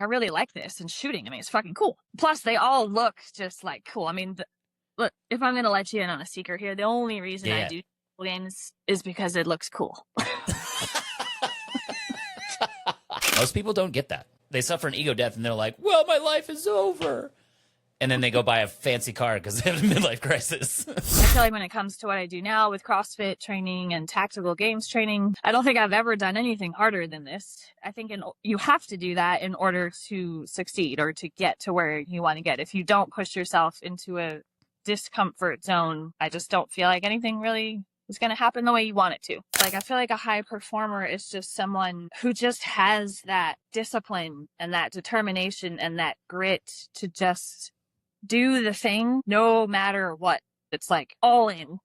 I really like this, and shooting, I mean, it's fucking cool. Plus, they all look just like cool. I mean, look, if I'm gonna let you in on a secret here, the only reason I Yeah. do games is because it looks cool. Most people don't get that. They suffer an ego death and they're like, well, my life is over. And then they go buy a fancy car because they have a midlife crisis. I feel like when it comes to what I do now with CrossFit training and tactical games training, I don't think I've ever done anything harder than this. I think you have to do that in order to succeed or to get to where you want to get. If you don't push yourself into a discomfort zone, I just don't feel like anything really is going to happen the way you want it to. Like, I feel like a high performer is just someone who just has that discipline and that determination and that grit to just do the thing no matter what. It's like all in.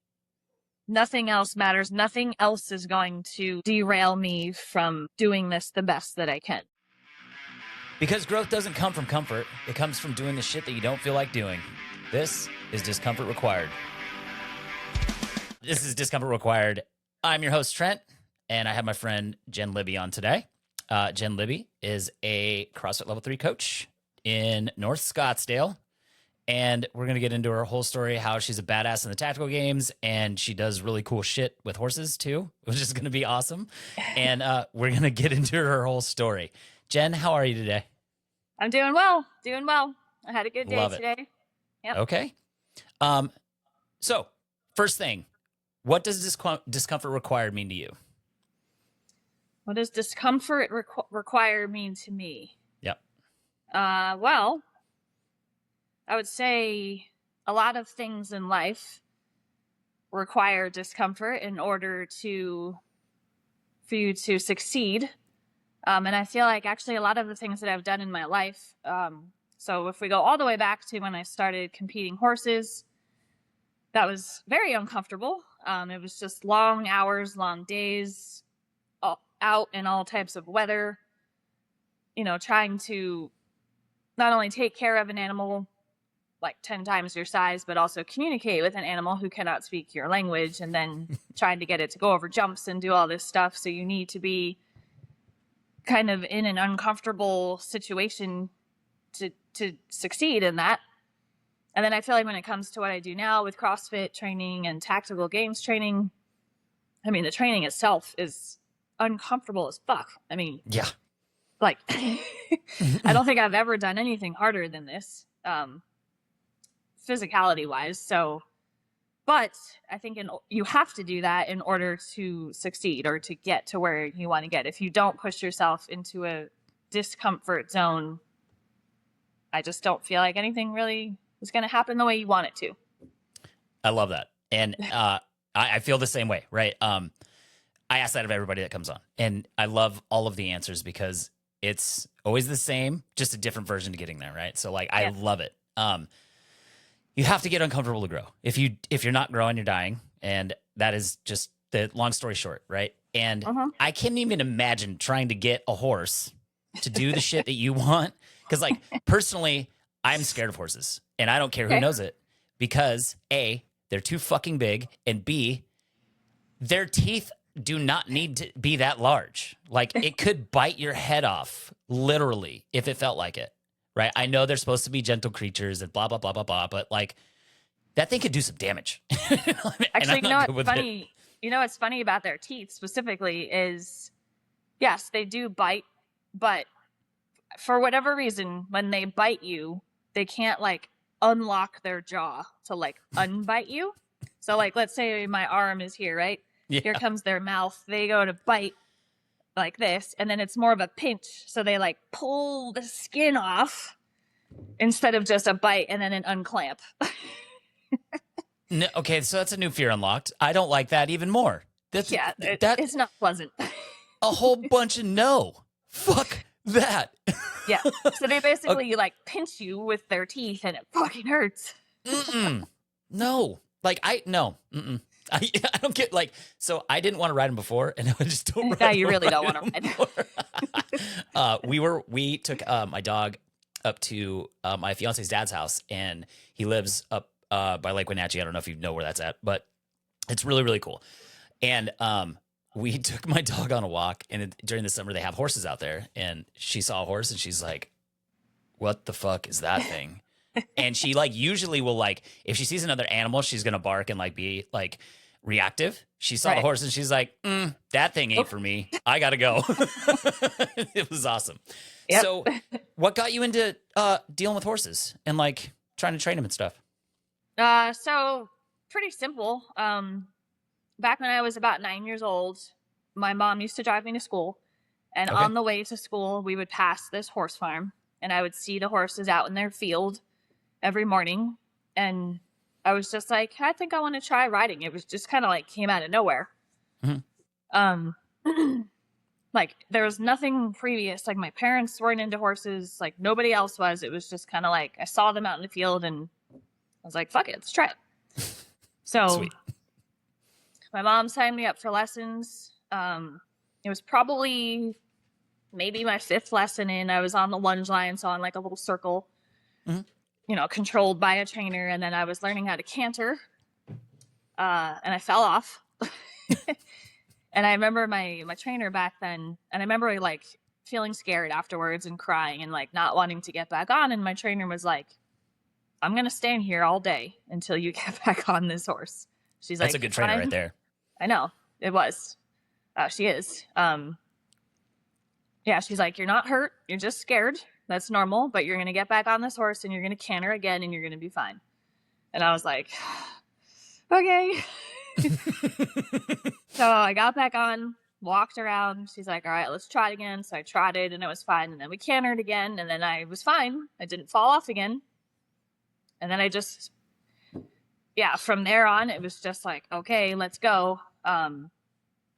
Nothing else matters. Nothing else is going to derail me from doing this the best that I can. Because growth doesn't come from comfort. It comes from doing the shit that you don't feel like doing. This is Discomfort Required. This is Discomfort Required. I'm your host, Trent, and I have my friend Jen Libby on today. Jen Libby is a CrossFit Level 3 coach in North Scottsdale, and we're going to get into her whole story, how she's a badass in the tactical games, and she does really cool shit with horses, too, which is going to be awesome. And we're going to get into her whole story. Jen, how are you today? I'm doing well. Doing well. I had a good day today. Yep. Okay. So, first thing, what does discomfort required mean to you? What does discomfort require mean to me? Yep. Well, I would say a lot of things in life require discomfort in order for you to succeed. And I feel like actually a lot of the things that I've done in my life, so if we go all the way back to when I started competing horses, that was very uncomfortable. It was just long hours, long days, out in all types of weather, trying to not only take care of an animal like 10 times your size, but also communicate with an animal who cannot speak your language, and then trying to get it to go over jumps and do all this stuff. So you need to be kind of in an uncomfortable situation to succeed in that. And then I feel like when it comes to what I do now with CrossFit training and tactical games training, I mean, the training itself is uncomfortable as fuck. I mean, yeah, like, I don't think I've ever done anything harder than this, physicality wise. So, but I think you have to do that in order to succeed or to get to where you want to get. If you don't push yourself into a discomfort zone, I just don't feel like anything really is going to happen the way you want it to. I love that. And I feel the same way, right? I ask that of everybody that comes on. And I love all of the answers because it's always the same, just a different version to getting there, right? So like, I love it. You have to get uncomfortable to grow. If you're not growing, you're dying. And that is just the long story short, right? And I can't even imagine trying to get a horse to do the shit that you want. Because like, personally, I'm scared of horses. And I don't care who knows it. Because A, they're too fucking big. And B, their teeth do not need to be that large. Like, it could bite your head off, literally, if it felt like it. Right? I know they're supposed to be gentle creatures and blah, blah, blah, blah, blah, but like that thing could do some damage. Actually, you know what's funny about their teeth specifically is, yes, they do bite, but for whatever reason, when they bite you, they can't like unlock their jaw to like unbite you. So like, let's say my arm is here, right? Yeah. Here comes their mouth. They go to bite like this, and then it's more of a pinch, so they like pull the skin off instead of just a bite and then an unclamp. No, okay, so that's a new fear unlocked. I don't like that even more. It's not pleasant. A whole bunch of no. Fuck that. Yeah. So they basically like pinch you with their teeth, and it fucking hurts. No. Like I don't get like, so I didn't want to ride him before, and I just don't ride him. Now you really don't want to ride. We took my dog up to my fiance's dad's house, and he lives up by Lake Wenatchee. I don't know if you know where that's at, but it's really, really cool. And we took my dog on a walk, and during the summer they have horses out there, and she saw a horse, and she's like, what the fuck is that thing? And she like usually will like, if she sees another animal, she's going to bark and like be like reactive. She saw the horse and she's like, that thing ain't for me. I got to go. It was awesome. Yep. So what got you into dealing with horses and like trying to train them and stuff? So pretty simple. Back when I was about 9 years old, my mom used to drive me to school. And on the way to school, we would pass this horse farm. And I would see the horses out in their field every morning. And I was just like, I think I want to try riding. It was just kind of like came out of nowhere. Like there was nothing previous. Like my parents weren't into horses. Like nobody else was. It was just kind of like I saw them out in the field and I was like, fuck it, let's try it. So Sweet. My mom signed me up for lessons. It was probably maybe my 5th lesson in. I was on the lunge line, so on like a little circle, you know, controlled by a trainer. And then I was learning how to canter, and I fell off. And I remember my trainer back then, and I remember like feeling scared afterwards and crying and like not wanting to get back on. And my trainer was like, I'm going to stand here all day until you get back on this horse. She's That's like, a good trainer right there. I know. It was. She is. Yeah, she's like, you're not hurt. You're just scared. That's normal. But you're going to get back on this horse and you're going to canter again and you're going to be fine. And I was like, okay. So I got back on, walked around. She's like, all right, let's try it again. So I trotted and it was fine. And then we cantered again. And then I was fine. I didn't fall off again. And then I just, from there on, it was just like, okay, let's go.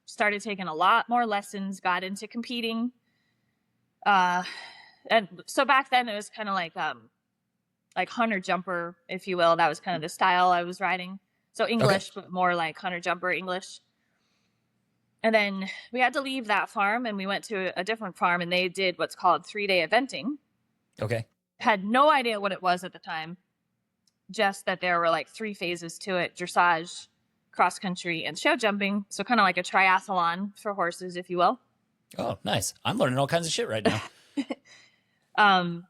Started taking a lot more lessons, got into competing. And so back then it was kind of like hunter jumper, if you will. That was kind of the style I was riding. So English, but more like hunter jumper English. And then we had to leave that farm and we went to a different farm and they did what's called 3-day eventing. Okay. Had no idea what it was at the time. Just that there were like 3 phases to it: dressage, cross country, and show jumping. So kind of like a triathlon for horses, if you will. Oh, nice. I'm learning all kinds of shit right now.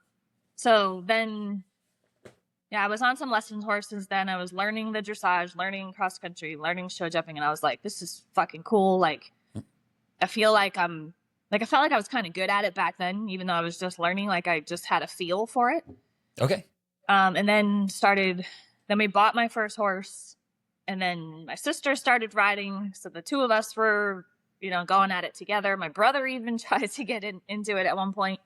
So then, I was on some lessons horses then. I was learning the dressage, learning cross country, learning show jumping. And I was like, this is fucking cool. Like, I feel like I felt like I was kind of good at it back then, even though I was just learning. Like I just had a feel for it. Okay. And then we bought my first horse and then my sister started riding. So the 2 of us were, going at it together. My brother even tried to get into it at one point.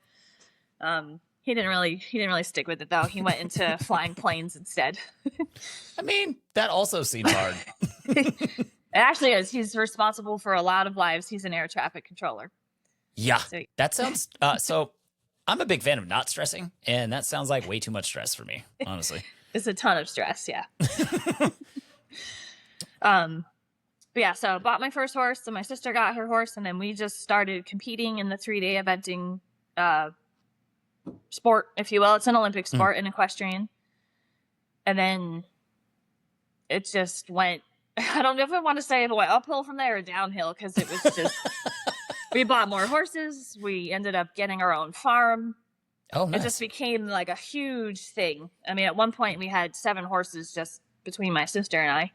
He didn't really stick with it though. He went into flying planes instead. I mean, that also seems hard. It actually is. He's responsible for a lot of lives. He's an air traffic controller. Yeah, So, that sounds, so I'm a big fan of not stressing, and that sounds like way too much stress for me, honestly. It's a ton of stress, yeah. But yeah, so I bought my first horse, and my sister got her horse, and then we just started competing in the 3-day eventing sport, if you will. It's an Olympic sport, an equestrian. And then it just went, I don't know if I want to say it went uphill from there or downhill, because it was just, we bought more horses. We ended up getting our own farm. Oh, nice. It just became like a huge thing. I mean, at one point we had 7 horses just between my sister and I.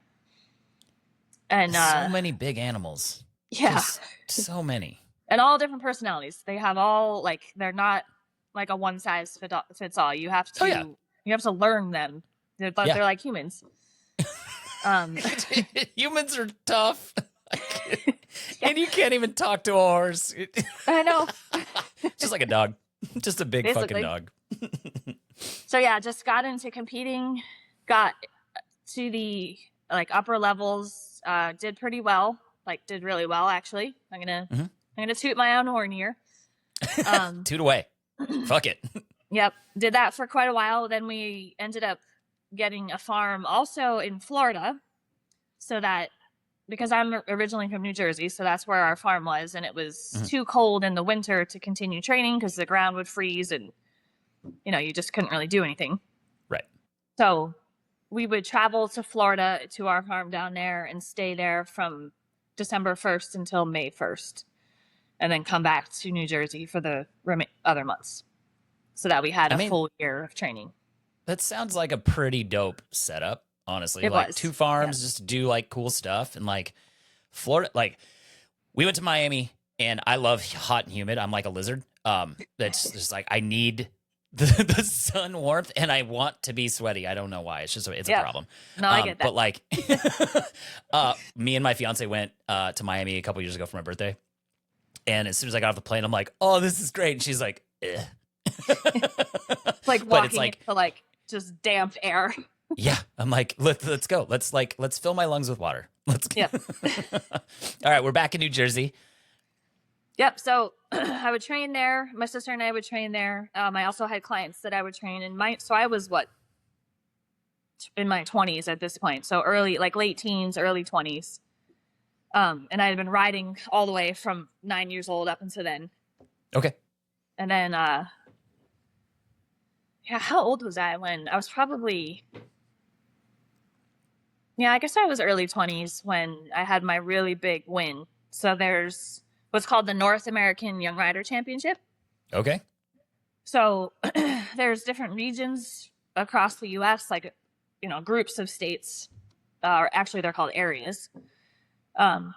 And so many big animals. Yeah. Just so many. And all different personalities. They have all they're not like a one size fits all. You have to you have to learn them. They're like humans. Humans are tough. And you can't even talk to a horse. I know. Just like a dog. Just a big Basically. fucking dog. So just got into competing, got to the upper levels, did pretty well, did really well actually. I'm gonna toot my own horn here. Toot away. Fuck it. Yep, did that for quite a while. Then we ended up getting a farm also in Florida, so that because I'm originally from New Jersey, so that's where our farm was, and it was too cold in the winter to continue training because the ground would freeze and you just couldn't really do anything. Right. So we would travel to Florida to our farm down there and stay there from December 1st until May 1st, and then come back to New Jersey for the other months. so that we had I a mean, full year of training. that sounds like a pretty dope setup, honestly. It Like was. 2 Yeah. farms just to do like cool stuff. And like Florida, like we went to Miami and I love hot and humid. I'm like a lizard. That's just like I need the sun warmth and I want to be sweaty. I don't know why. It's a problem. No, I get that. But like me and my fiance went to Miami a couple years ago for my birthday. And as soon as I got off the plane, I'm like, oh, this is great. And she's like, eh. It's like walking into like just damp air. Yeah. I'm like, let's go. Let's fill my lungs with water. Let's go. Yep. All right. We're back in New Jersey. Yep. So I would train there. My sister and I would train there. I also had clients that I would train so I was in my 20s at this point. So early, like late teens, early 20s. And I had been riding all the way from 9 years old up until then. Okay. And then, how old was I when I was probably, I guess I was early 20s when I had my really big win. So there's what's called the North American Young Rider Championship. Okay. So there's different regions across the U.S., like, groups of states, or actually they're called areas. And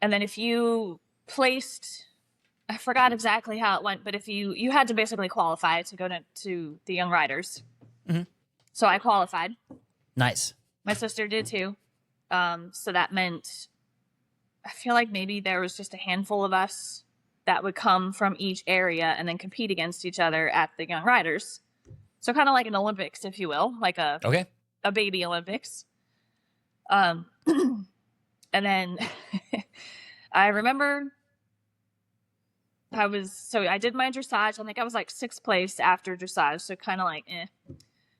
then if you placed, I forgot exactly how it went, but if you had to basically qualify to go to the Young Riders. Mm-hmm. So I qualified. Nice. My sister did too. So that meant, I feel like maybe there was just a handful of us that would come from each area and then compete against each other at the Young Riders. So kind of like an Olympics, if you will, like a baby Olympics. And then I remember I did my dressage. I think I was like 6th place after dressage. So kind of like,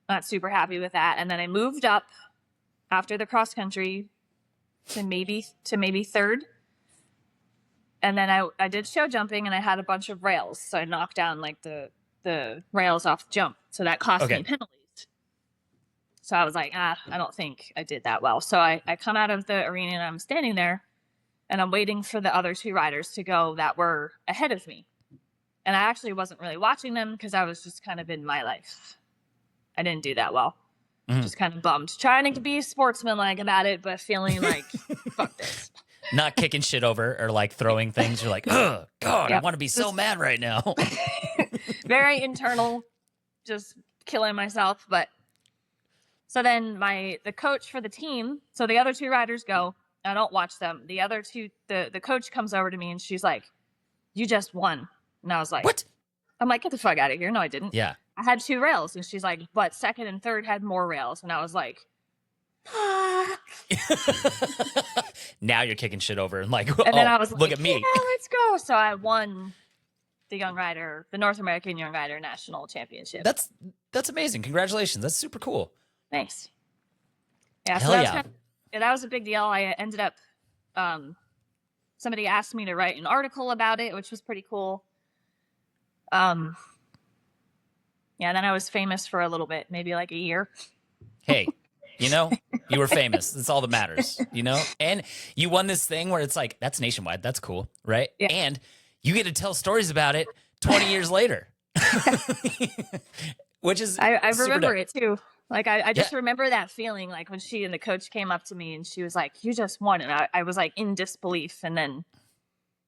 not super happy with that. And then I moved up after the cross country to maybe 3rd. And then I did show jumping and I had a bunch of rails. So I knocked down like the rails off the jump. So that cost me penalties. So I was like, I don't think I did that well. So I come out of the arena and I'm standing there and I'm waiting for the other 2 riders to go that were ahead of me. And I actually wasn't really watching them because I was just kind of in my life. I didn't do that well. Mm-hmm. Just kind of bummed. Trying to be sportsmanlike about it, but feeling like, fuck this. Not kicking shit over or like throwing things. You're like, oh, God, I want to be so mad right now. Very internal, just killing myself. But so then the coach for the team, so the other 2 riders go. I don't watch them. The other 2, the coach comes over to me and she's like, you just won. And I was like, what? I'm like, get the fuck out of here. No, I didn't. Yeah. I had 2 rails. And she's like, but 2nd and 3rd had more rails. And I was like, now you're kicking shit over and like, and then I was like, look at me. Yeah, let's go. So I won the North American Young Rider National Championship. That's amazing. Congratulations. That's super cool. Thanks. Yeah. Hell so yeah. That was a big deal. I ended up, somebody asked me to write an article about it, which was pretty cool. Then I was famous for a little bit, maybe like a year. Hey, you were famous. That's all that matters, And you won this thing where it's like, that's nationwide. That's cool, right? Yeah. And you get to tell stories about it 20 years later. Which is I remember it too. Like, I just remember that feeling, like when she and the coach came up to me and she was like, you just won. And I was like in disbelief. And then,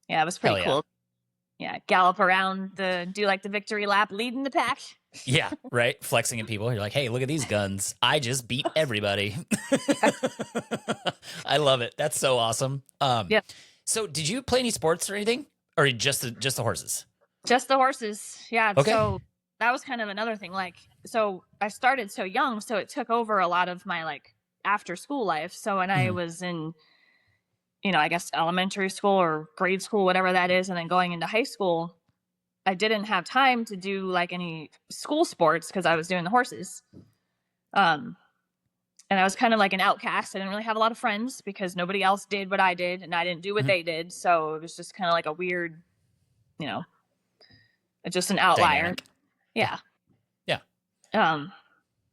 it was pretty cool. Yeah. Gallop around do like the victory lap, leading the pack. Yeah. Right. Flexing at people. You're like, hey, look at these guns. I just beat everybody. I love it. That's so awesome. Yeah. So did you play any sports or anything, or just the horses? Just the horses. Yeah. Okay. So that was kind of another thing. Like, so I started so young, so it took over a lot of my like after school life. So when I was in, I guess elementary school or grade school, whatever that is, and then going into high school, I didn't have time to do like any school sports because I was doing the horses. And I was kind of like an outcast. I didn't really have a lot of friends because nobody else did what I did and I didn't do what they did. So it was just kind of like a weird, just an outlier. Dynamic. Yeah. Yeah.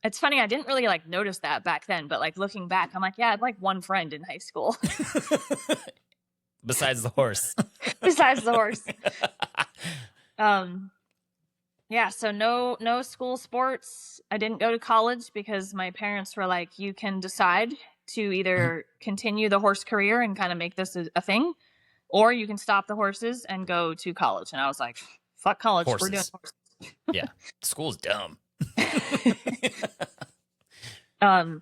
It's funny. I didn't really like notice that back then, but like looking back, I'm like, yeah, I had like one friend in high school. Besides the horse. Besides the horse. Yeah, so no school sports. I didn't go to college because my parents were like, you can decide to Mhm. either continue the horse career and kind of make this a thing, or you can stop the horses and go to college. And I was like, fuck college, we're doing Horses. Yeah. School's dumb. horses. um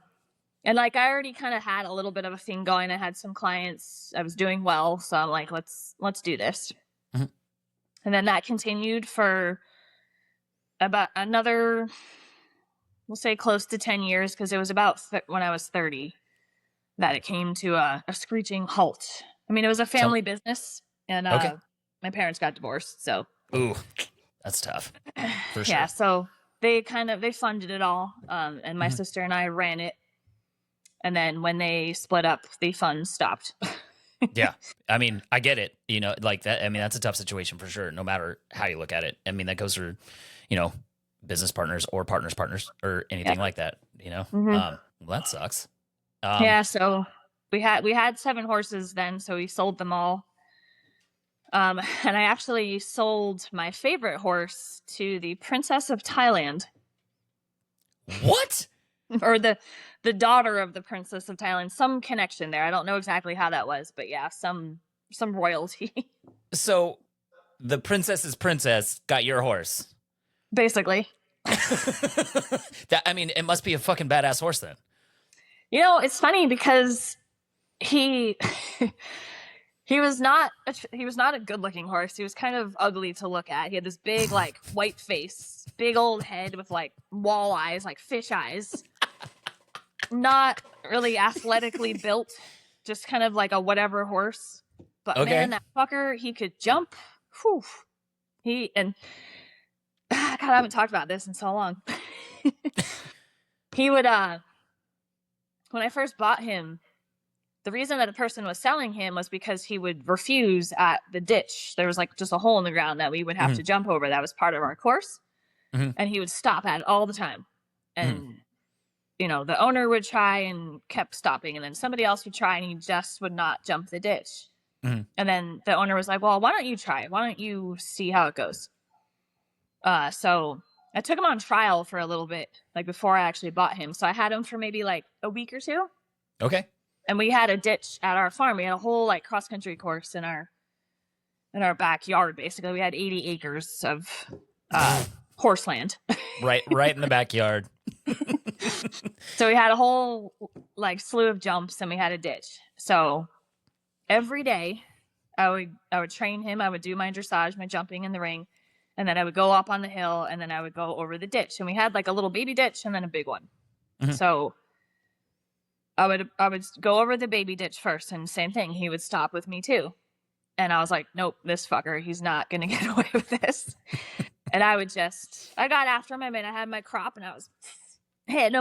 and like I already kind of had a little bit of a thing going. I had some clients, I was doing well, so I'm like, let's do this. Mhm. And then that continued for about another, we'll say close to 10 years, because it was about when I was 30 that it came to a screeching halt. I mean, it was a Tell family business, and Okay. my parents got divorced, so Ooh, that's tough for yeah, sure. so they funded it all, and my Mhm. sister and I ran it, and then when they split up, the funds stopped. Yeah. I mean, I get it. Like that. I mean, that's a tough situation for sure, no matter how you look at it. I mean, that goes for, you know, business partners or partners or Yeah. anything like that, Mm-hmm. Well, that sucks. Yeah, so we had 7 horses then, so we sold them all. And I actually sold my favorite horse to the Princess of Thailand, What? or the daughter of the Princess of Thailand. Some connection there. I don't know exactly how that was, but yeah, some royalty, So the princess's princess got your horse. basically. I mean, it must be a fucking badass horse then. It's funny because he he was not a good-looking horse. He was kind of ugly to look at. He had this big, like, white face, big old head with, like, wall eyes, like fish eyes. Not really athletically built, just kind of like a whatever horse. But Okay. man, that fucker, he could jump. Whew. God, I haven't talked about this in so long. He would, when I first bought him, the reason that the person was selling him was because he would refuse at the ditch. There was like just a hole in the ground that we would have to jump over. That was part of our course. Mhm. And he would stop at it all the time. And, the owner would try and kept stopping. And then somebody else would try and he just would not jump the ditch. Mhm. And then the owner was like, well, why don't you try? Why don't you see how it goes? So I took him on trial for a little bit, like before I actually bought him. So I had him for maybe like a week or two. Okay. And we had a ditch at our farm. We had a whole like cross country course in our backyard. Basically, we had 80 acres of horse land. Right in the backyard. So we had a whole like slew of jumps, and we had a ditch. So every day, I would train him. I would do my dressage, my jumping in the ring, and then I would go up on the hill, and then I would go over the ditch. And we had like a little baby ditch and then a big one. Mhm. So I would go over the baby ditch first, and same thing. He would stop with me too. And I was like, nope, this fucker, he's not going to get away with this. And I got after him. I mean, I had my crop and I was hitting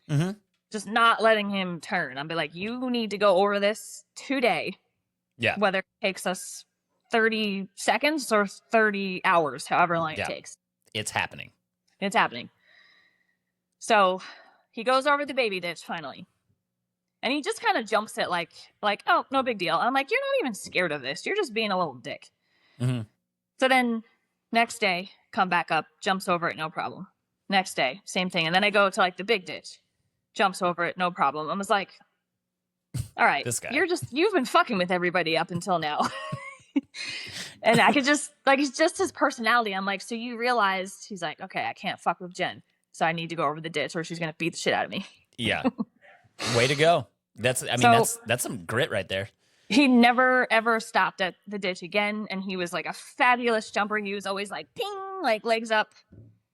him, just not letting him turn. I'd be like, you need to go over this today. Yeah. Whether it takes us 30 seconds or 30 hours, however long it takes. It's happening. It's happening. So he goes over the baby ditch finally. And he just kind of jumps it like, oh, no big deal. I'm like, you're not even scared of this. You're just being a little dick. Mm-hmm. So then next day, come back up, jumps over it, no problem. Next day, same thing. And then I go to like the big ditch, jumps over it, no problem. I was like, all right, This guy. you've been fucking with everybody up until now. And I could just, like, it's just his personality. I'm like, so you realized, he's like, okay, I can't fuck with Jen. So I need to go over the ditch or she's going to beat the shit out of me. Yeah. Way to go. That's some grit right there. He never, ever stopped at the ditch again. And he was like a fabulous jumper. He was always like, ping, like legs up.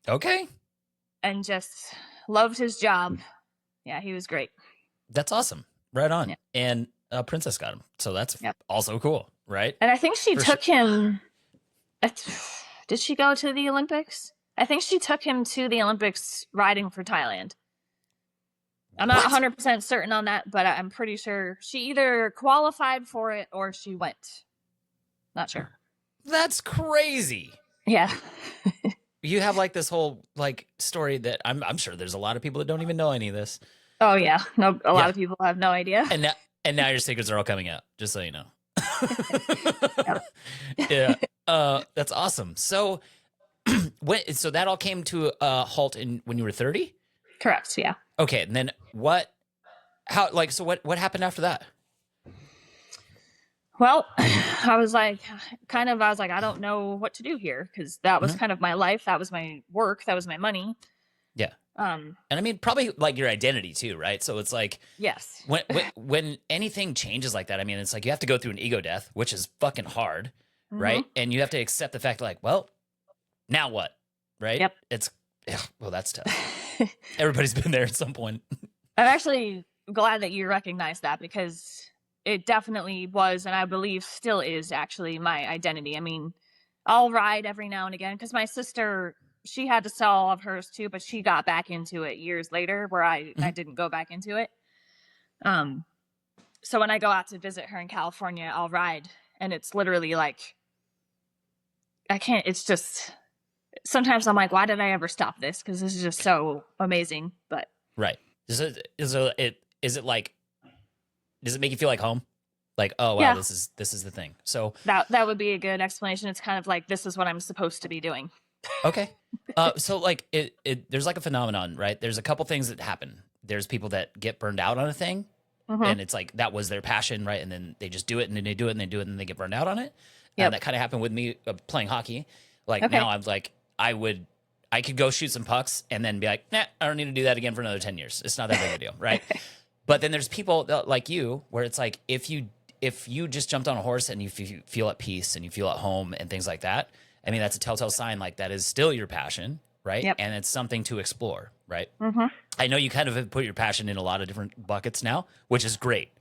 Okay. And just loved his job. Yeah, he was great. That's awesome. Right on. Yeah. And Princess got him. So that's also cool, right? And I think she took him. Did she go to the Olympics? I think she took him to the Olympics riding for Thailand. I'm not 100% certain on that, but I'm pretty sure she either qualified for it or she went. Not sure. That's crazy. Yeah. You have like this whole like story that I'm sure there's a lot of people that don't even know any of this. Oh yeah, no, a lot of people have no idea. And now your secrets are all coming out, just so you know. Yeah. That's awesome. So So that all came to a halt when you were 30? Correct. Yeah. Okay. And then what happened after that? Well, I was like, I don't know what to do here because that was Mhm. kind of my life. That was my work. That was my money. Yeah. Um, And I mean, probably like your identity too, right? So it's like yes. when anything changes like that, I mean, it's like you have to go through an ego death, which is fucking hard, Mm-hmm. right? And you have to accept the fact, like, well, now what, right? Yep. Well, that's tough. Everybody's been there at some point. I'm actually glad that you recognize that because it definitely was, and I believe still is actually my identity. I mean, I'll ride every now and again because my sister, she had to sell all of hers too, but she got back into it years later where I Mhm. didn't go back into it. Um, so when I go out to visit her in California, I'll ride, and it's literally like, I can't, it's just, sometimes I'm like, why did I ever stop this? Because this is just so amazing. But Right. Is it like, does it make you feel like home? Like, oh wow, yeah, this is the thing. So that would be a good explanation. It's kind of like, this is what I'm supposed to be doing. okay. So like there's like a phenomenon, right? There's a couple things that happen. There's people that get burned out on a thing, Mm-hmm. and it's like that was their passion, right? And then they just do it, and then they do it, and they do it, and then they get burned out on it. Yep. That kind of happened with me playing hockey. Like Okay. now, I'm like I could go shoot some pucks, and then be like, nah, I don't need to do that again for another 10 years. It's not that big a deal, right? But then there's people like you, where it's like if you just jumped on a horse and you feel at peace and you feel at home and things like that. I mean, that's a telltale sign like that is still your passion, right? Yep. And it's something to explore, right? Mm-hmm. I know you kind of have put your passion in a lot of different buckets now, which is great.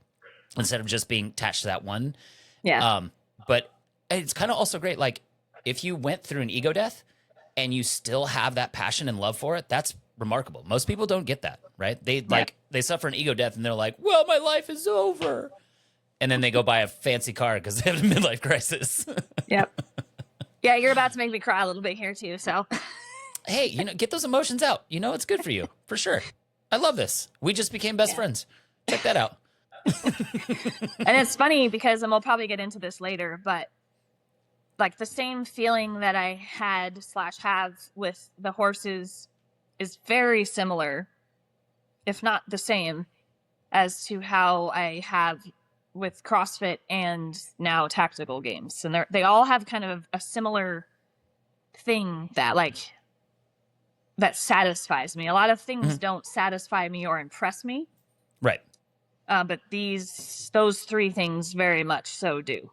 Instead of just being attached to that one. Yeah. But it's kind of also great. Like if you went through an ego death and you still have that passion and love for it, that's remarkable. Most people don't get that, right? They suffer an ego death and they're like, well, my life is over. And then they go buy a fancy car because they have a midlife crisis. Yep. Yeah, you're about to make me cry a little bit here too. So, Hey, get those emotions out. It's good for you, for sure. I love this. We just became best friends. Check that out. and it's funny because, and we'll probably get into this later, but like the same feeling that I had / have with the horses is very similar, if not the same, as to how I have with CrossFit and now tactical games. And they all have kind of a similar thing that satisfies me. A lot of things don't satisfy me or impress me. Right. But those three things very much so do.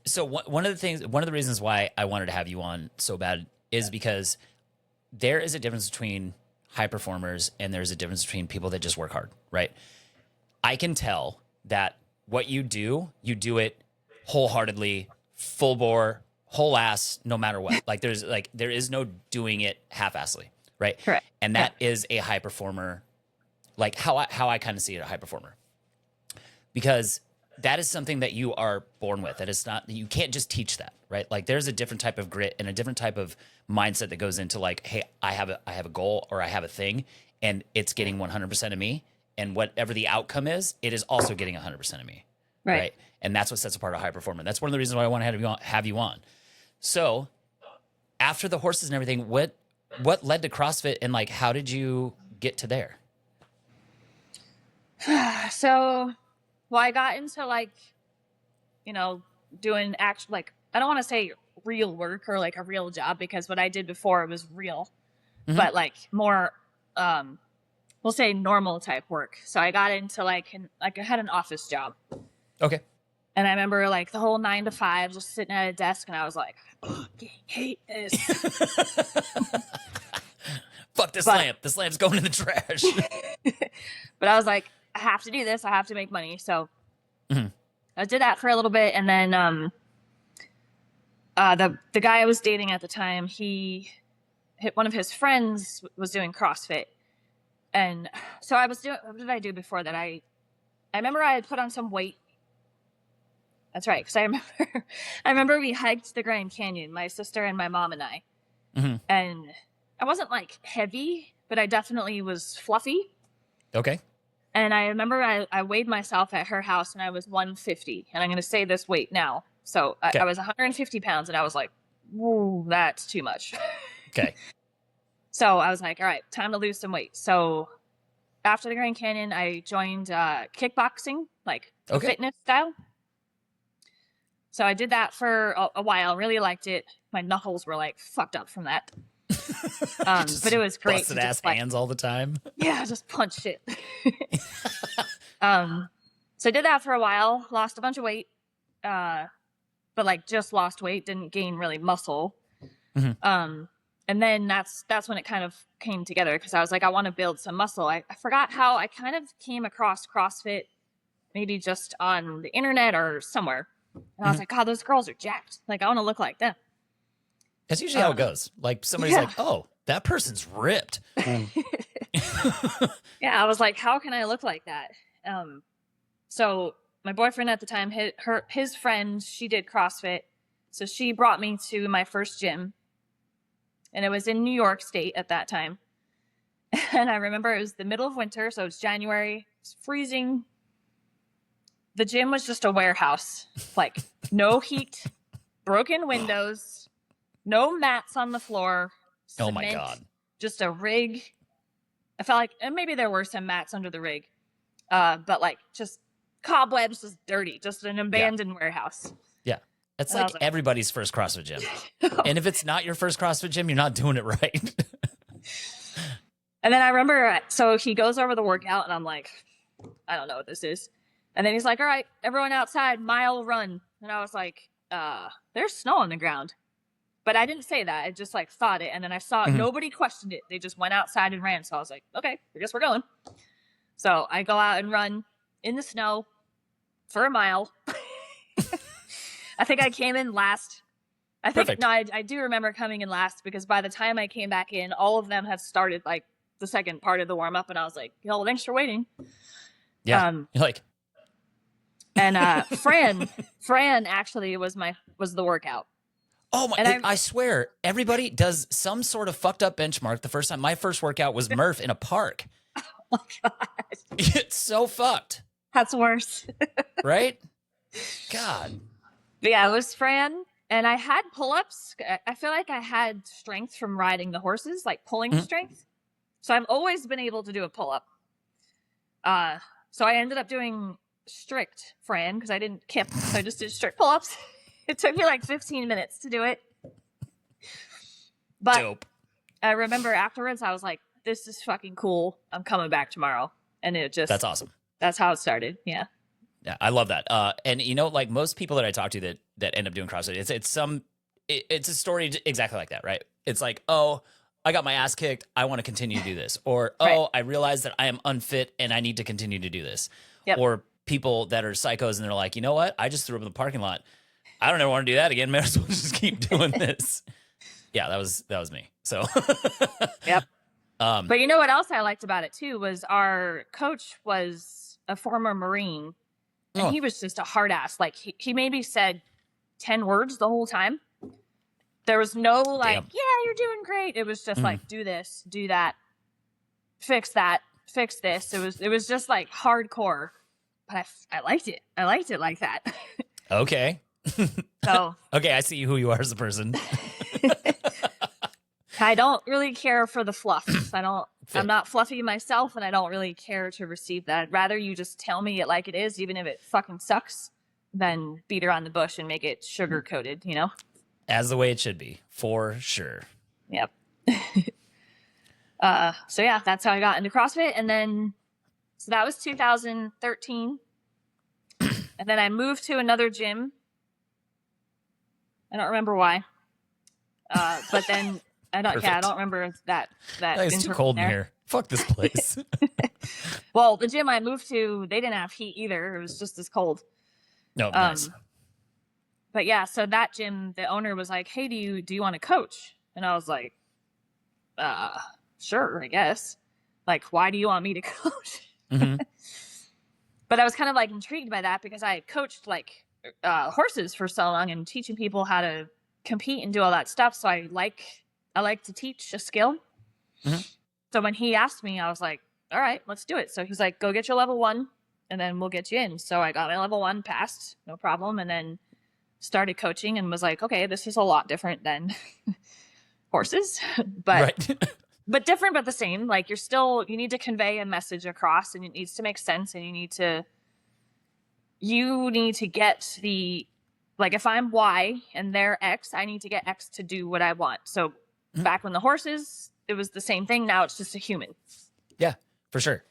So one of the reasons why I wanted to have you on so bad is because there is a difference between high performers and there's a difference between people that just work hard, right? I can tell that what you do it wholeheartedly, full bore, whole ass, no matter what. Like there is no doing it half-assedly, right? Correct. And that is a high performer, like how I kind of see it, a high performer. Because that is something that you are born with. That is not, you can't just teach that, right? Like there's a different type of grit and a different type of mindset that goes into like, hey, I have a goal or I have a thing and it's getting 100% of me. And whatever the outcome is, it is also getting 100% of me. Right. And that's what sets apart a high performer. That's one of the reasons why I want to have you on. So after the horses and everything, what led to CrossFit and like, how did you get to there? So, well, I got into doing like, I don't want to say real work or like a real job because what I did before was real, but like more, we'll say normal type work. So I got into I had an office job. Okay. And I remember like the whole 9 to 5 just sitting at a desk and I was like, I fucking hate this. Fuck this lamp. This lamp's going in the trash. But I was like, I have to do this. I have to make money. So I did that for a little bit. And then the guy I was dating at the time, he hit one of his friends was doing CrossFit. And so I was doing, what did I do before that? I remember I had put on some weight. That's right. Because I remember we hiked the Grand Canyon, my sister and my mom and I. And I wasn't like heavy, but I definitely was fluffy. Okay. And I remember I weighed myself at her house and I was 150. And I'm going to say this weight now. So I was 150 pounds and I was like, ooh, that's too much. Okay. So I was like, all right, time to lose some weight. So after the Grand Canyon, I joined kickboxing, like the Okay. fitness style. So I did that for a while, really liked it. My knuckles were like fucked up from that. But it was great to busted ass just like, hands all the time. yeah, just punch shit. So I did that for a while, lost a bunch of weight, but like just lost weight, didn't gain really muscle. Mm-hmm. And then that's when it kind of came together because I was like, I want to build some muscle. I forgot how I kind of came across CrossFit, maybe just on the internet or somewhere. And I was like, God, those girls are jacked. Like, I want to look like them. That's usually how it goes. Like somebody's like, oh, that person's ripped. Yeah, I was like, how can I look like that? So my boyfriend at the time, his friend, she did CrossFit. So she brought me to my first gym. And it was in New York State at that time. And I remember it was the middle of winter, so it was January. It's freezing. The gym was just a warehouse. Like, no heat, broken windows, no mats on the floor. Oh Cement, my God. just a rig. I felt like, and maybe there were some mats under the rig, but like just cobwebs, just dirty, just an abandoned warehouse. Yeah. It's And like everybody's first CrossFit gym. And if it's not your first CrossFit gym, you're not doing it right. And then I remember, so he goes over the workout and I'm like, I don't know what this is. And then he's like, all right, everyone outside, mile run. And I was like, there's snow on the ground. But I didn't say that. I just like thought it. And then I saw nobody questioned it. They just went outside and ran. So I was like, okay, I guess we're going. So I go out and run in the snow for a mile. I think I came in last. I do remember coming in last because by the time I came back in, all of them had started like the second part of the warm up. And I was like, yo, thanks for waiting. Yeah. You're like, and Fran actually was the workout. oh my! And I swear, everybody does some sort of fucked up benchmark. The first time, my first workout was Murph in a park. Oh my God, it's so fucked. That's worse, right? God. But yeah, it was Fran, and I had pull-ups. I feel like I had strength from riding the horses, like pulling strength. So I've always been able to do a pull-up. So I ended up doing strict Fran because I didn't kip, so I just did strict pull-ups. It took me like 15 minutes to do it. But dope. I remember afterwards, I was like, this is fucking cool. I'm coming back tomorrow. And it just... That's awesome. That's how it started. Yeah. Yeah, I love that. And you know, like most people that I talk to that end up doing CrossFit, it's a story exactly like that, right? It's like, oh, I got my ass kicked. I want to continue to do this. Or, oh, I realized that I am unfit and I need to continue to do this. Yep. Or people that are psychos and they're like, you know what? I just threw up in the parking lot. I don't ever want to do that again. Might as well just keep doing this. Yeah, that was me. So, yep. But you know what else I liked about it too was our coach was a former Marine, and he was just a hard ass. Like he maybe said 10 words the whole time. There was no like, yeah, you're doing great. It was just like, do this, do that, fix that, fix this. It was just like hardcore, but I liked it. I liked it like that. Okay. So okay, I see who you are as a person. I don't really care for the fluff. I'm not fluffy myself, and I don't really care to receive that. I'd rather you just tell me it like it is, even if it fucking sucks, than beat around the bush and make it sugar coated, you know? As the way it should be, for sure. Yep. So yeah, that's how I got into CrossFit. And then, so that was 2013. And then I moved to another gym. I don't remember why. But then I don't remember that. It's too cold in here. Fuck this place. Well, the gym I moved to, they didn't have heat either. It was just as cold. No, nice. But yeah, so that gym, the owner was like, hey, do you want to coach? And I was like, sure, I guess. Like, why do you want me to coach? Mm-hmm. But I was kind of like intrigued by that because I had coached like horses for so long and teaching people how to compete and do all that stuff. So I like to teach a skill. Mm-hmm. So when he asked me, I was like, all right, let's do it. So he's like, go get your level 1 and then we'll get you in. So I got my level 1 passed, no problem. And then started coaching and was like, okay, this is a lot different than horses, but Right. but different, but the same. Like you need to convey a message across, and it needs to make sense, and you need to get like, if I'm Y and they're X, I need to get X to do what I want. So back when the horses, it was the same thing. Now it's just a human. Yeah, for sure.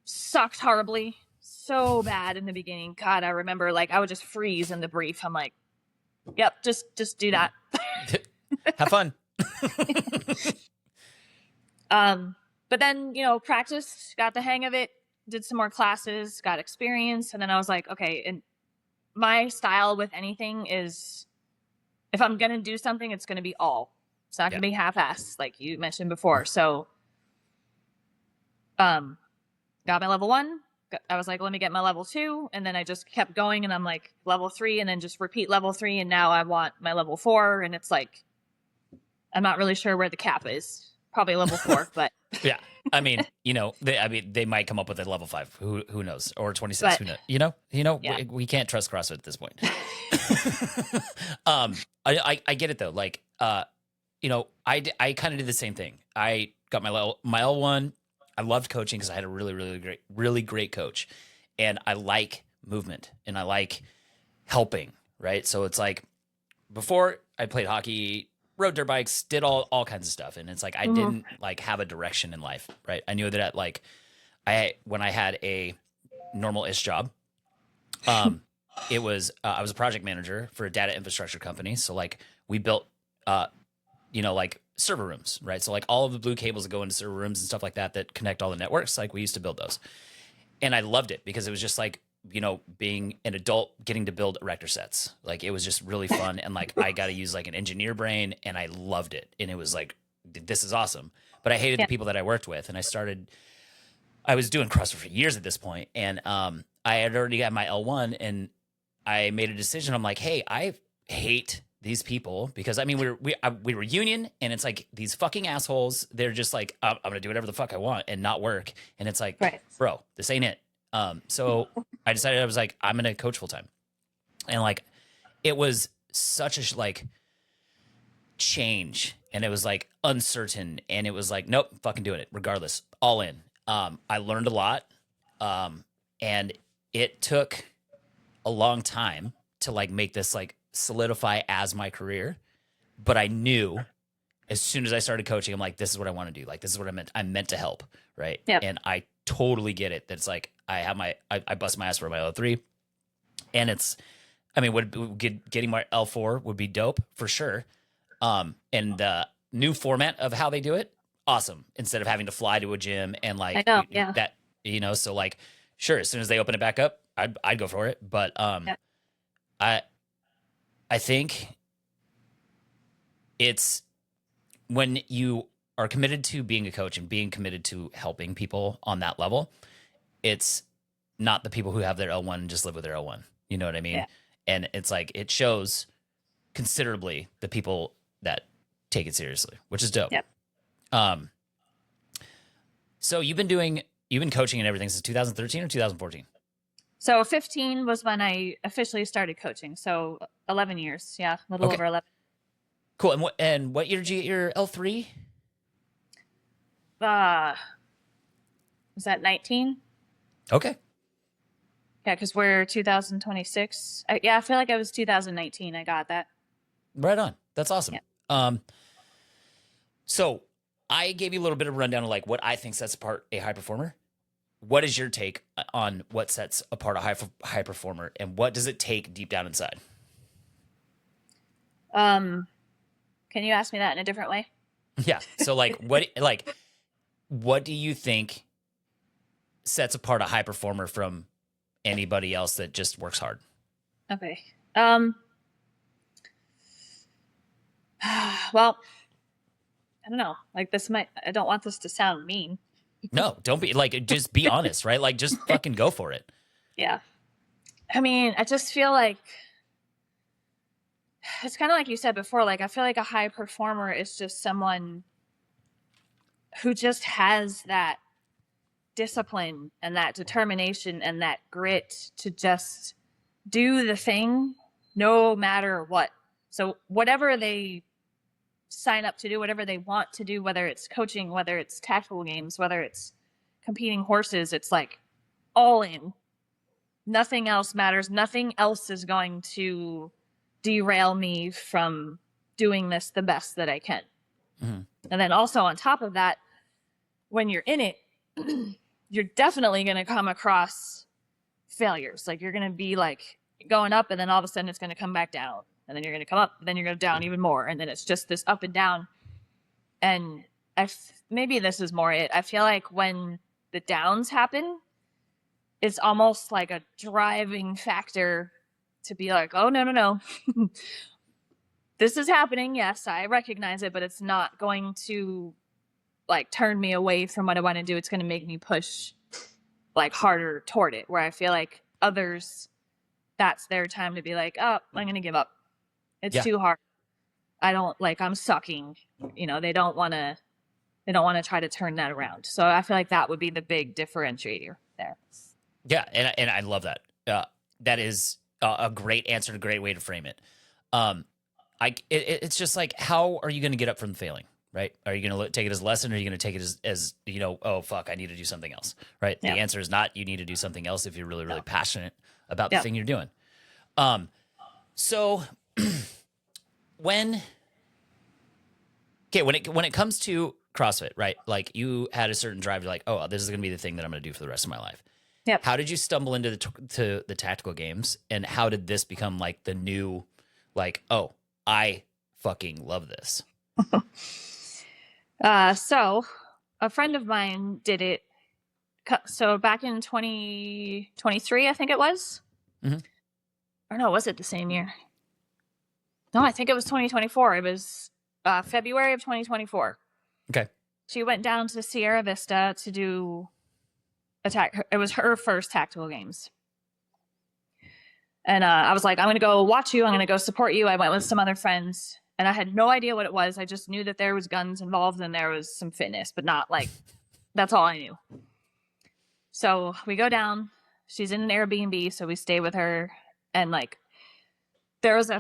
Sucked horribly. So bad in the beginning. God, I remember like I would just freeze in the brief. I'm like, yep, just do that. Have fun. But then, practiced, got the hang of it, did some more classes, got experience, and then I was like, okay, and my style with anything is, if I'm gonna do something, it's gonna be all. It's not gonna be half-assed, like you mentioned before. So, got my level 1. I was like, let me get my level 2, and then I just kept going, and I'm like level 3, and then just repeat level 3, and now I want my level 4, and it's like, I'm not really sure where the cap is. Probably level 4, but yeah. I mean, they might come up with a level 5. Who knows? Or 26. But, who knows? Yeah. We can't trust CrossFit at this point. I get it though. Like, I kind of did the same thing. I got my L1. I loved coaching because I had a really great coach, and I like movement and I like helping. Right. So it's like, before I played hockey, rode dirt bikes, did all kinds of stuff. And it's like, I didn't like have a direction in life. Right. I knew that when I had a normal-ish job, it was, I was a project manager for a data infrastructure company. So like we built, like server rooms, right? So like all of the blue cables that go into server rooms and stuff like that connect all the networks, like we used to build those. And I loved it because it was just like, being an adult, getting to build erector sets. Like it was just really fun. And like, I got to use like an engineer brain, and I loved it. And it was like, this is awesome. But I hated the people that I worked with. And I was doing CrossFit for years at this point. And I had already got my L1, and I made a decision. I'm like, hey, I hate these people because, I mean, we were union, and it's like these fucking assholes. They're just like, I'm going to do whatever the fuck I want and not work. And it's like, bro, this ain't it. So I decided, I was like, I'm going to coach full time. And like, it was such a like change, and it was like uncertain, and it was like, nope, fucking doing it regardless, all in. I learned a lot. And it took a long time to like make this like solidify as my career. But I knew as soon as I started coaching, I'm like, this is what I want to do. Like, this is what I'm meant to help. Right. Yep. And I totally get it. That's like, I bust my ass for my L3, and getting my L4 would be dope for sure. And the new format of how they do it, awesome. Instead of having to fly to a gym and like that, so like, sure, as soon as they open it back up, I'd go for it. But I think it's when you are committed to being a coach and being committed to helping people on that level, it's not the people who have their L1 and just live with their L1. You know what I mean? Yeah. And it's like, it shows considerably the people that take it seriously, which is dope. Yep. So you've been coaching and everything since 2013 or 2014? So 15 was when I officially started coaching. So 11 years. Yeah. A little over 11. Cool. And what year did you get your L3? Was that 19? Okay. Yeah, because we're 2026. I feel like it was 2019. I got that. Right on. That's awesome. Yeah. So I gave you a little bit of rundown of like what I think sets apart a high performer. What is your take on what sets apart a high performer, and what does it take deep down inside? Can you ask me that in a different way? Yeah. So what do you think sets apart a high performer from anybody else that just works hard? Okay. Well, I don't know. Like I don't want this to sound mean. No, don't be like, just be honest, right? Like, just fucking go for it. Yeah. I mean, I just feel like it's kind of like you said before. Like, I feel like a high performer is just someone who just has that discipline and that determination and that grit to just do the thing no matter what. So whatever they sign up to do, whatever they want to do, whether it's coaching, whether it's tactical games, whether it's competing horses, it's like all in. Nothing else matters. Nothing else is going to derail me from doing this the best that I can. Mm-hmm. And then also on top of that, when you're in it, you're definitely going to come across failures. Like you're going to be like going up and then all of a sudden it's going to come back down. And then you're going to come up, and then you're going to down even more. And then it's just this up and down. And maybe this is more it. I feel like when the downs happen, it's almost like a driving factor to be like, oh, no. This is happening. Yes, I recognize it, but it's not going to like turn me away from what I want to do. It's going to make me push like harder toward it, where I feel like others, that's their time to be like, oh, I'm going to give up. It's too hard. I don't like, I'm sucking, you know, they don't want to try to turn that around. So I feel like that would be the big differentiator there. Yeah. And I love that. That is a great answer, a great way to frame it. It's just like, how are you going to get up from failing? Right? Are you going to take it as a lesson, or are you going to take it as, you know, oh, fuck, I need to do something else, right? Yeah. The answer is not you need to do something else if you're really, really passionate about the thing you're doing. So when it comes to CrossFit, right? Like you had a certain drive, you're like, oh, this is going to be the thing that I'm going to do for the rest of my life. Yep. How did you stumble into the tactical games, and how did this become like the new, like, oh, I fucking love this? So a friend of mine did it. So back in 2023, I think it was. Mm-hmm. Or no, was it the same year? No, I think it was 2024. It was February of 2024. Okay. She went down to Sierra Vista to do it was her first tactical games. And I was like, I'm going to go watch you. I'm going to go support you. I went with some other friends. And I had no idea what it was. I just knew that there was guns involved and there was some fitness, but not like, that's all I knew. So we go down. She's in an Airbnb, so we stay with her. And like, there was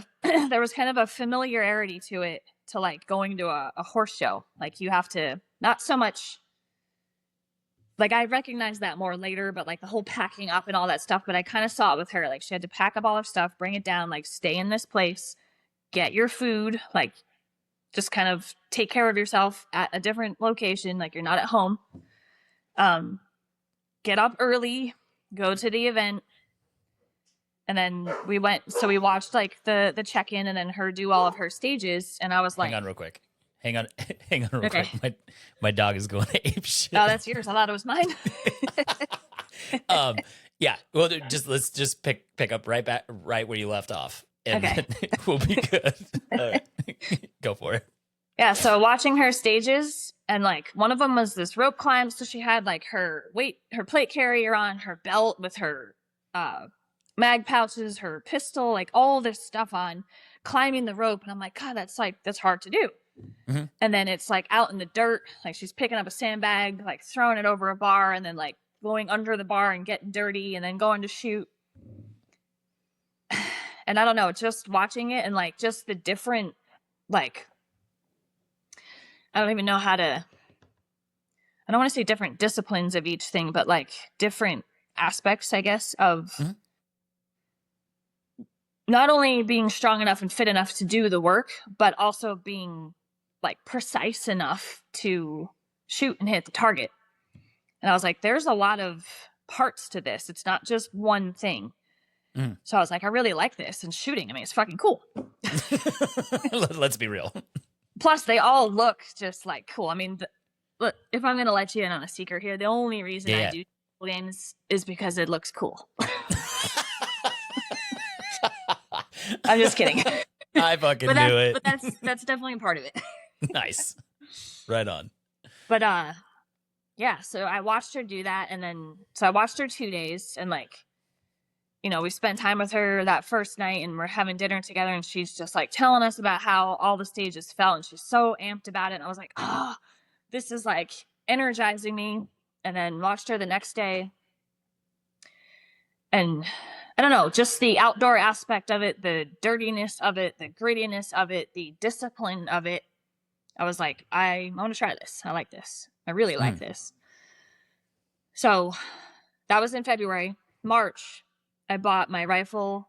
kind of a familiarity to it, to like going to a horse show. Like you have to, not so much, like I recognized that more later, but like the whole packing up and all that stuff. But I kind of saw it with her. Like she had to pack up all her stuff, bring it down, like stay in this place, get your food, like just kind of take care of yourself at a different location. Like you're not at home. Get up early, go to the event. And then we watched like the check-in and then her do all of her stages. And I was like, hang on real quick. My dog is going to ape shit. Oh, that's yours. I thought it was mine. Yeah. Well, let's just pick up right where you left off, and then we'll be good. Go for it. Yeah. So watching her stages, and like one of them was this rope climb. So she had like her plate carrier on, her belt with her mag pouches, her pistol, like all this stuff on, climbing the rope. And I'm like, God, that's hard to do. Mm-hmm. And then it's like out in the dirt, like she's picking up a sandbag, like throwing it over a bar, and then like going under the bar and getting dirty, and then going to shoot. And I don't know, just watching it and like just the different, like, I don't even know how to, I don't want to say different disciplines of each thing, but like different aspects, I guess, of mm-hmm. not only being strong enough and fit enough to do the work, but also being like precise enough to shoot and hit the target. And I was like, there's a lot of parts to this. It's not just one thing. Mm. So I was like, I really like this. And shooting, I mean, it's fucking cool. Let's be real. Plus, they all look just like cool. I mean, look, if I'm going to let you in on a secret here, the only reason I do games is because it looks cool. I'm just kidding. I fucking knew it. But that's definitely a part of it. Nice. Right on. But yeah, so I watched her do that, and then I watched her 2 days, and like, you know, we spent time with her that first night, and we're having dinner together, and she's just like telling us about how all the stages felt, and she's so amped about it. And I was like, oh, this is like energizing me. And then watched her the next day, and I don't know, just the outdoor aspect of it, the dirtiness of it, the grittiness of it, the discipline of it. I was like, I want to try this. I like this. I really like this. So that was in February. March, I bought my rifle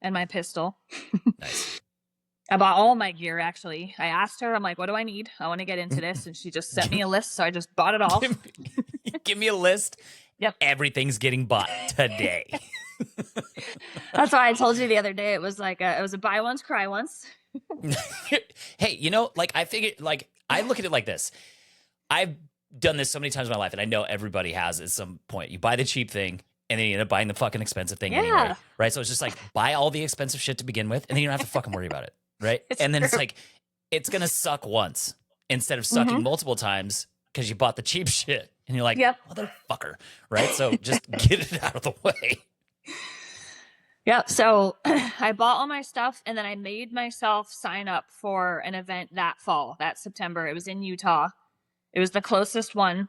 and my pistol. Nice. I bought all my gear, actually. I asked her, I'm like, what do I need? I want to get into this. And she just sent me a list. So I just bought it all. Give me a list. Yep. Everything's getting bought today. That's why I told you the other day. It was like, it was a buy once, cry once. Hey, like I figured, like I look at it like this. I've done this so many times in my life, and I know everybody has at some point. You buy the cheap thing, and then you end up buying the fucking expensive thing anyway, right? So it's just like buy all the expensive shit to begin with, and then you don't have to fucking worry about it, right? And then it's like it's gonna suck once instead of sucking multiple times because you bought the cheap shit, and you're like, motherfucker, right? So just get it out of the way. Yeah, so I bought all my stuff, and then I made myself sign up for an event that fall, that September. It was in Utah. It was the closest one.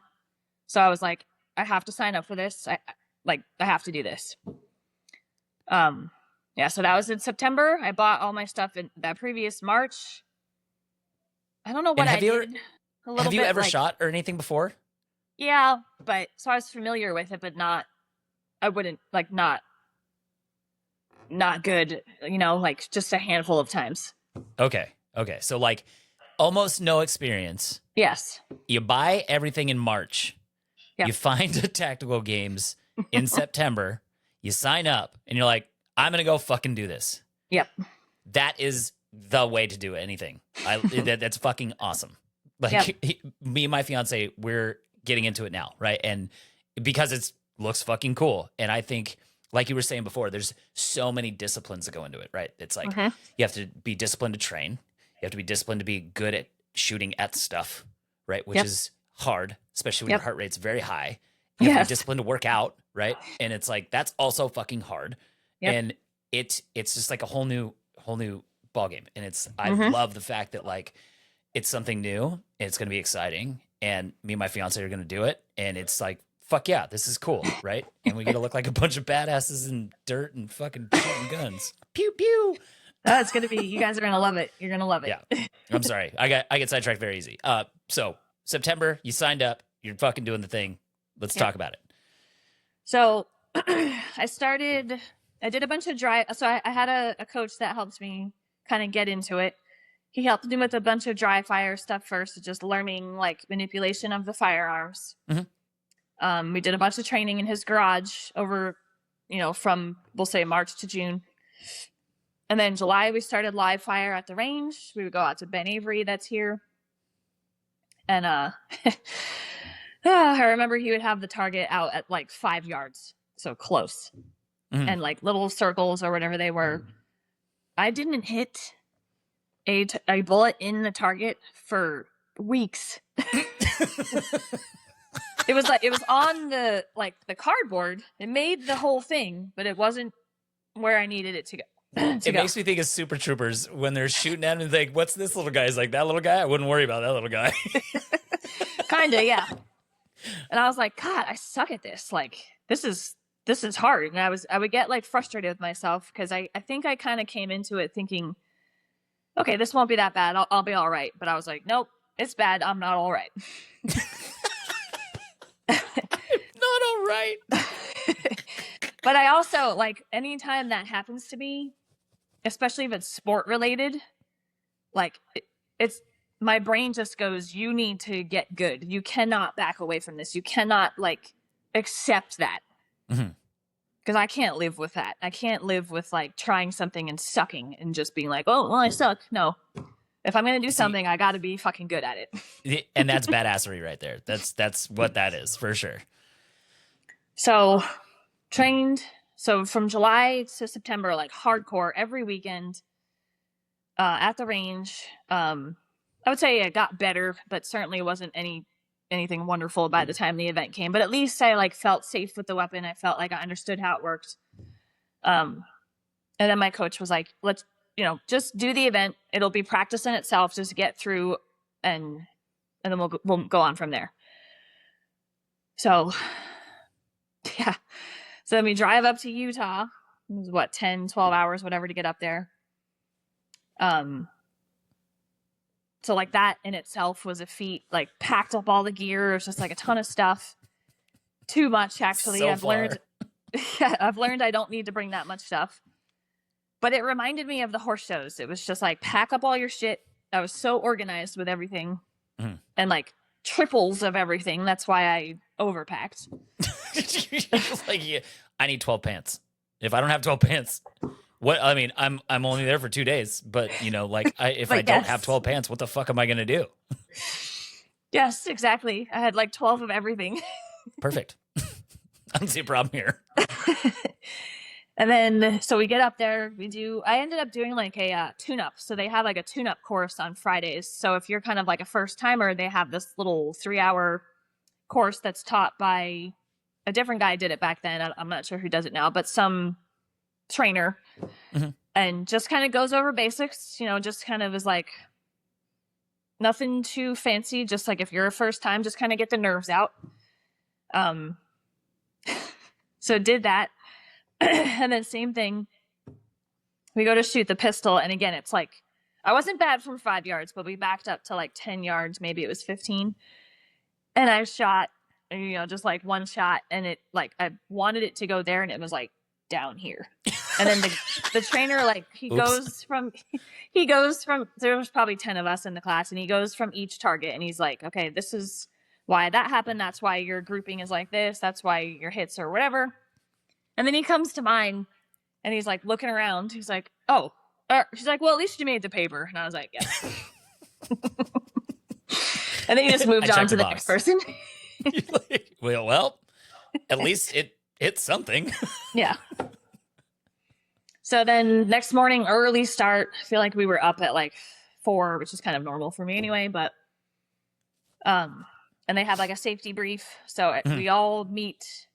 So I was like, I have to sign up for this. I have to do this. Yeah, so that was in September. I bought all my stuff in that previous March. I don't know what I did. Have you ever shot or anything before? Yeah, but so I was familiar with it, but I wouldn't not good, like just a handful of times. Okay. So like almost no experience. Yes. You buy everything in March. Yep. You find the tactical games in September. You sign up and you're like, I'm going to go fucking do this. Yep. That is the way to do anything. That's fucking awesome. Like me and my fiance, we're getting into it now. Right. And because it looks fucking cool. And I think, like you were saying before, there's so many disciplines that go into it, right? It's like you have to be disciplined to train. You have to be disciplined to be good at shooting at stuff, right? Which is hard, especially when your heart rate's very high. You have to be disciplined to work out, right? And it's like, that's also fucking hard. Yep. And it's just like a whole new ballgame. And I love the fact that like it's something new and it's going to be exciting. And me and my fiance are going to do it. And it's like, fuck yeah, this is cool, right? And we get to look like a bunch of badasses in dirt and fucking shooting guns. Pew pew. It's gonna be. You guys are gonna love it. You're gonna love it. Yeah. I'm sorry. I get sidetracked very easy. So September, you signed up. You're fucking doing the thing. Let's talk about it. So I did a bunch of dry. So I had a coach that helped me kind of get into it. He helped me with a bunch of dry fire stuff first, just learning like manipulation of the firearms. We did a bunch of training in his garage over, from we'll say March to June. And then July, we started live fire at the range. We would go out to Ben Avery that's here. And I remember he would have the target out at like 5 yards. So close. And like little circles or whatever they were. I didn't hit a bullet in the target for weeks. It was on the cardboard. It made the whole thing, but it wasn't where I needed it to go. It makes me think of Super Troopers when they're shooting at him and think, what's this little guy? He's like, that little guy? I wouldn't worry about that little guy. Kinda, yeah. And I was like, God, I suck at this. Like, this is hard. And I would get like frustrated with myself because I think I kind of came into it thinking, okay, this won't be that bad. I'll be all right. But I was like, nope, it's bad. I'm not all right. Not all right. But I also, like, anytime that happens to me, especially if it's sport related, like, it's my brain just goes, you need to get good. You cannot back away from this. You cannot, like, accept that. Because I can't live with that. I can't live with, like, trying something and sucking and just being like, oh, well, I suck. No. If I'm going to do something, I got to be fucking good at it. And that's badassery right there. That's what that is, for sure. So, trained. So from July to September, like hardcore every weekend at the range. I would say it got better, but certainly wasn't anything wonderful by the time the event came. But at least I like felt safe with the weapon. I felt like I understood how it worked. And then my coach was like, let's, just do the event. It'll be practice in itself. Just get through and then we'll go on from there. So, yeah. So then we drive up to Utah It was what, 10, 12 hours, whatever, to get up there. So like that in itself was a feat. Like packed up all the gear. It was just like a ton of stuff. Too much, actually. So I've far. learned I've learned I don't need to bring that much stuff. But it reminded me of the horse shows. It was just like pack up all your shit. I was so organized with everything. And like triples of everything. That's why I overpacked. Like, yeah, I need 12 pants. If I don't have 12 pants, what? I mean, I'm only there for 2 days, but you know, like if I don't have 12 pants, what the fuck am I gonna do? Yes, exactly. I had like 12 of everything. Perfect. I don't see a problem here. And then, so we get up there, I ended up doing like a tune-up. So they have like a tune-up course on Fridays. So if you're kind of like a first timer, they have this little 3-hour course that's taught by a different guy. Did it back then. I'm not sure who does it now, but some trainer, and just kind of goes over basics, just kind of is like nothing too fancy. Just like if you're a first time, just kind of get the nerves out. So did that. And then same thing, we go to shoot the pistol, and again, it's like I wasn't bad from 5 yards, but we backed up to like 10 yards, maybe it was 15, and I shot, just like one shot, and it like I wanted it to go there, and it was like down here. And then the trainer, like he goes from there was probably 10 of us in the class, and he goes from each target, and he's like, okay, this is why that happened, that's why your grouping is like this, that's why your hits or whatever. And then he comes to mine, and he's like looking around. He's like, oh. She's like, well, at least you made the paper. And I was like, yeah. And then he just moved on to the next person. Like, well, at least it hit something. Yeah. So then next morning, early start. I feel like we were up at like 4, which is kind of normal for me anyway. But, and they have like a safety brief. So we all meet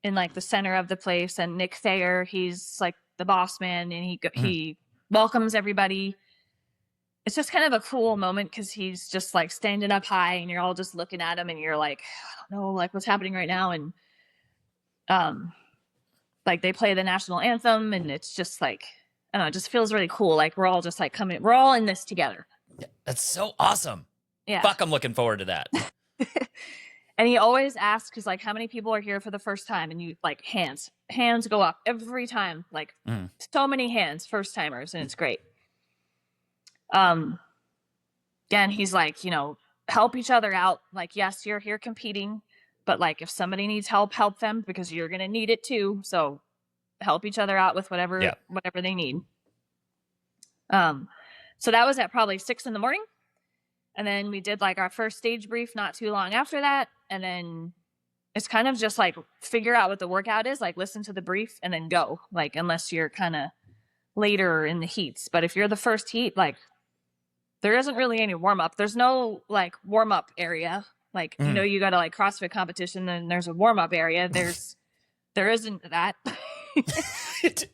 in like the center of the place, and Nick Thayer, he's like the boss man, and he welcomes everybody. It's just kind of a cool moment because he's just like standing up high, and you're all just looking at him, and you're like, I don't know, like what's happening right now. And like they play the national anthem, and it's just like, I don't know, it just feels really cool. Like we're all just like we're all in this together. That's so awesome. Yeah. Fuck, I'm looking forward to that. And he always asks, because like, how many people are here for the first time? And you like hands go up every time, like so many hands, first timers, and it's great. Again, he's like, help each other out. Like, yes, you're here competing, but like if somebody needs help them, because you're gonna need it too. So help each other out with whatever they need. So that was at probably 6 a.m. And then we did like our first stage brief not too long after that. And then it's kind of just like figure out what the workout is, like listen to the brief and then go, like, unless you're kind of later in the heats. But if you're the first heat, like there isn't really any warm up. There's no like warm up area. Like, you got to like CrossFit competition, then there's a warm up area. There isn't that.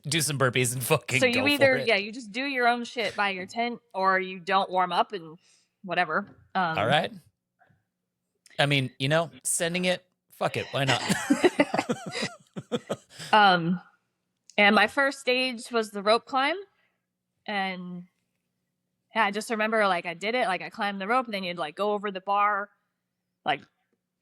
Do some burpees and fucking so you go either, for it. you just do your own shit by your tent, or you don't warm up and whatever. All right. I mean, sending it, fuck it, why not? And my first stage was the rope climb, and I just remember like I did it, like I climbed the rope, and then you'd like go over the bar, like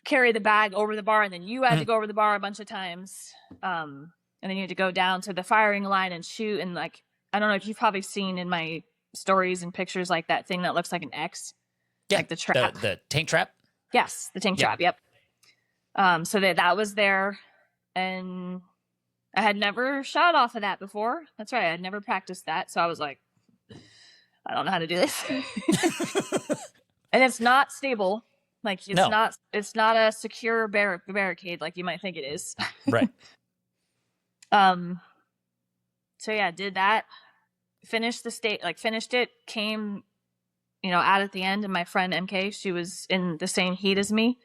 carry the bag over the bar, and then you had to go over the bar a bunch of times, and then you had to go down to the firing line and shoot. And like, I don't know if you've probably seen in my stories and pictures, like that thing that looks like an X, like the trap, the tank trap. Yes, the tank trap. Yep. So that was there, and I had never shot off of that before. That's right, I had never practiced that, so I was like, I don't know how to do this. And it's not stable. Like it's not a secure barricade like you might think it is. Right. So yeah, did that. Finished it. Came, out at the end, and my friend MK, she was in the same heat as me.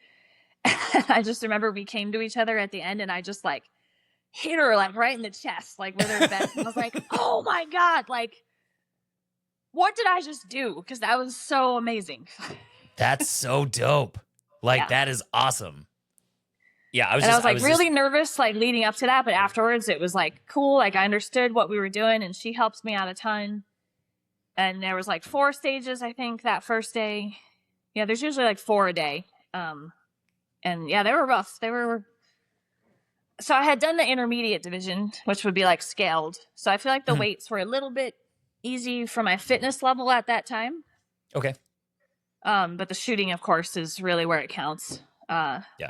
I just remember we came to each other at the end, and I just like hit her like right in the chest, like with her vest. And I was like, oh my God, like what did I just do? Because that was so amazing. That's so dope. Like, that is awesome. Yeah, And I was like really nervous, like leading up to that. But afterwards it was like cool. Like I understood what we were doing and she helps me out a ton. And there was like 4 stages, I think, that first day. Yeah, there's usually like 4 a day. And yeah, they were rough. So I had done the intermediate division, which would be like scaled. So I feel like the weights were a little bit easy for my fitness level at that time. Okay. But the shooting, of course, is really where it counts. Yeah.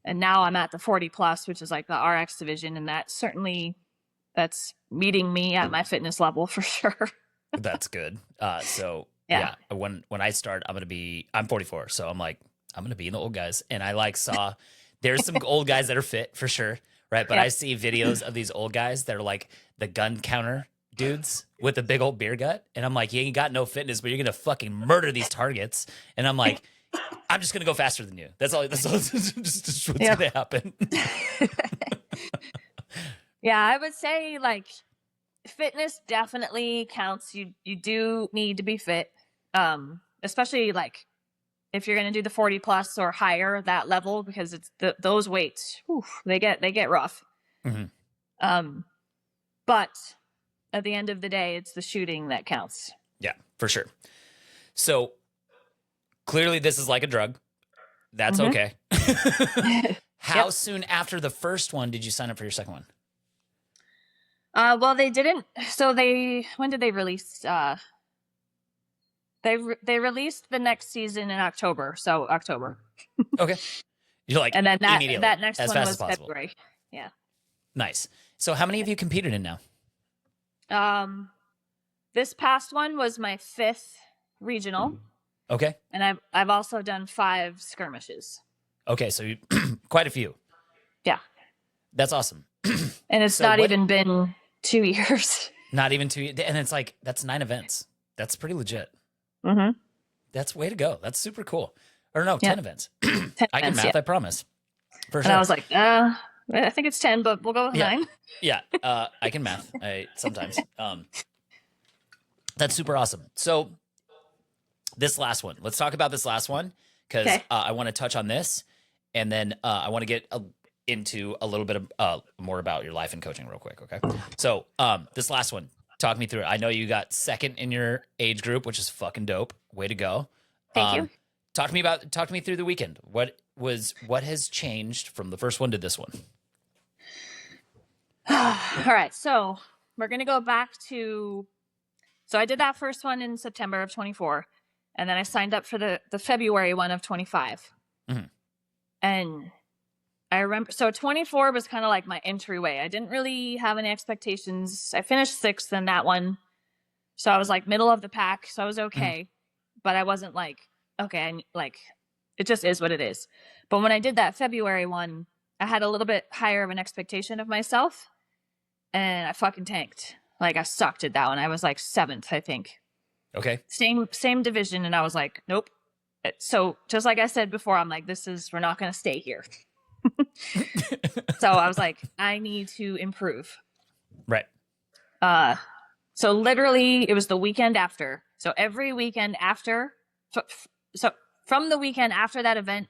And now I'm at the 40 plus, which is like the RX division. And that's meeting me at my fitness level for sure. That's good. So yeah, when I start, I'm 44. So I'm like, I'm going to be in the old guys. And I like saw there's some old guys that are fit for sure. Right. But I see videos of these old guys that are like the gun counter dudes with a big old beer gut. And I'm like, you ain't got no fitness, but you're going to fucking murder these targets. And I'm like, I'm just going to go faster than you. That's all just what's going to happen. Yeah. I would say like fitness definitely counts. You do need to be fit. Especially like if you're going to do the 40 plus or higher, that level, because it's those weights, they get rough. But at the end of the day, it's the shooting that counts. Yeah, for sure. So clearly this is like a drug. That's okay. How soon after the first one did you sign up for your second one? Well, they didn't. So when did they release? They released the next season in October. So October. Okay. You're like, and then immediately, that next as one fast was as possible. February. Yeah. Nice. So how many have you competed in now? This past one was my 5th regional. Okay. And I've also done 5 skirmishes. Okay, so quite a few. Yeah. That's awesome. And it's not even been 2 years. Not even 2 years. And it's like, that's 9 events. That's pretty legit. That's way to go. That's super cool. Or no, 10 events. 10 I can math, I promise. For sure. And I was like, I think it's 10, but we'll go with 9. Yeah, I can math. Sometimes. That's super awesome. So this last one, let's talk about this last one because I want to touch on this, and then I want to get into a little bit of more about your life and coaching real quick. Okay. So this last one, talk me through it. I know you got 2nd in your age group, which is fucking dope. Way to go. Thank you. Talk to me through the weekend. What has changed from the first one to this one? All right. So we're going to go back to, so I did that first one in September of 24, and then I signed up for the February one of 25. And I remember, so 24 was kind of like my entryway. I didn't really have any expectations. I finished 6th in that one. So I was like middle of the pack. So I was okay. But I wasn't like, okay, it just is what it is. But when I did that February one, I had a little bit higher of an expectation of myself, and I fucking tanked. Like I sucked at that one. I was like 7th, I think. Okay. Same division. And I was like, nope. So just like I said before, I'm like, we're not going to stay here. So I was like, I need to improve. Right. So literally it was the weekend after. So every weekend after, so from the weekend after that event,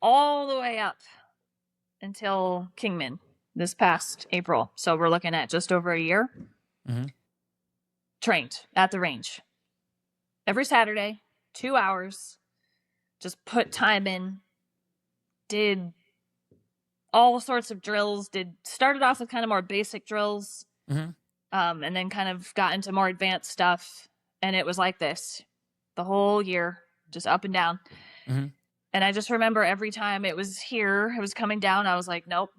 all the way up until Kingman this past April. So we're looking at just over a year. Trained at the range. Every Saturday, 2 hours, just put time in, did all sorts of drills, started off with kind of more basic drills, and then kind of got into more advanced stuff. And it was like this the whole year, just up and down. And I just remember every time it was coming down, I was like, nope,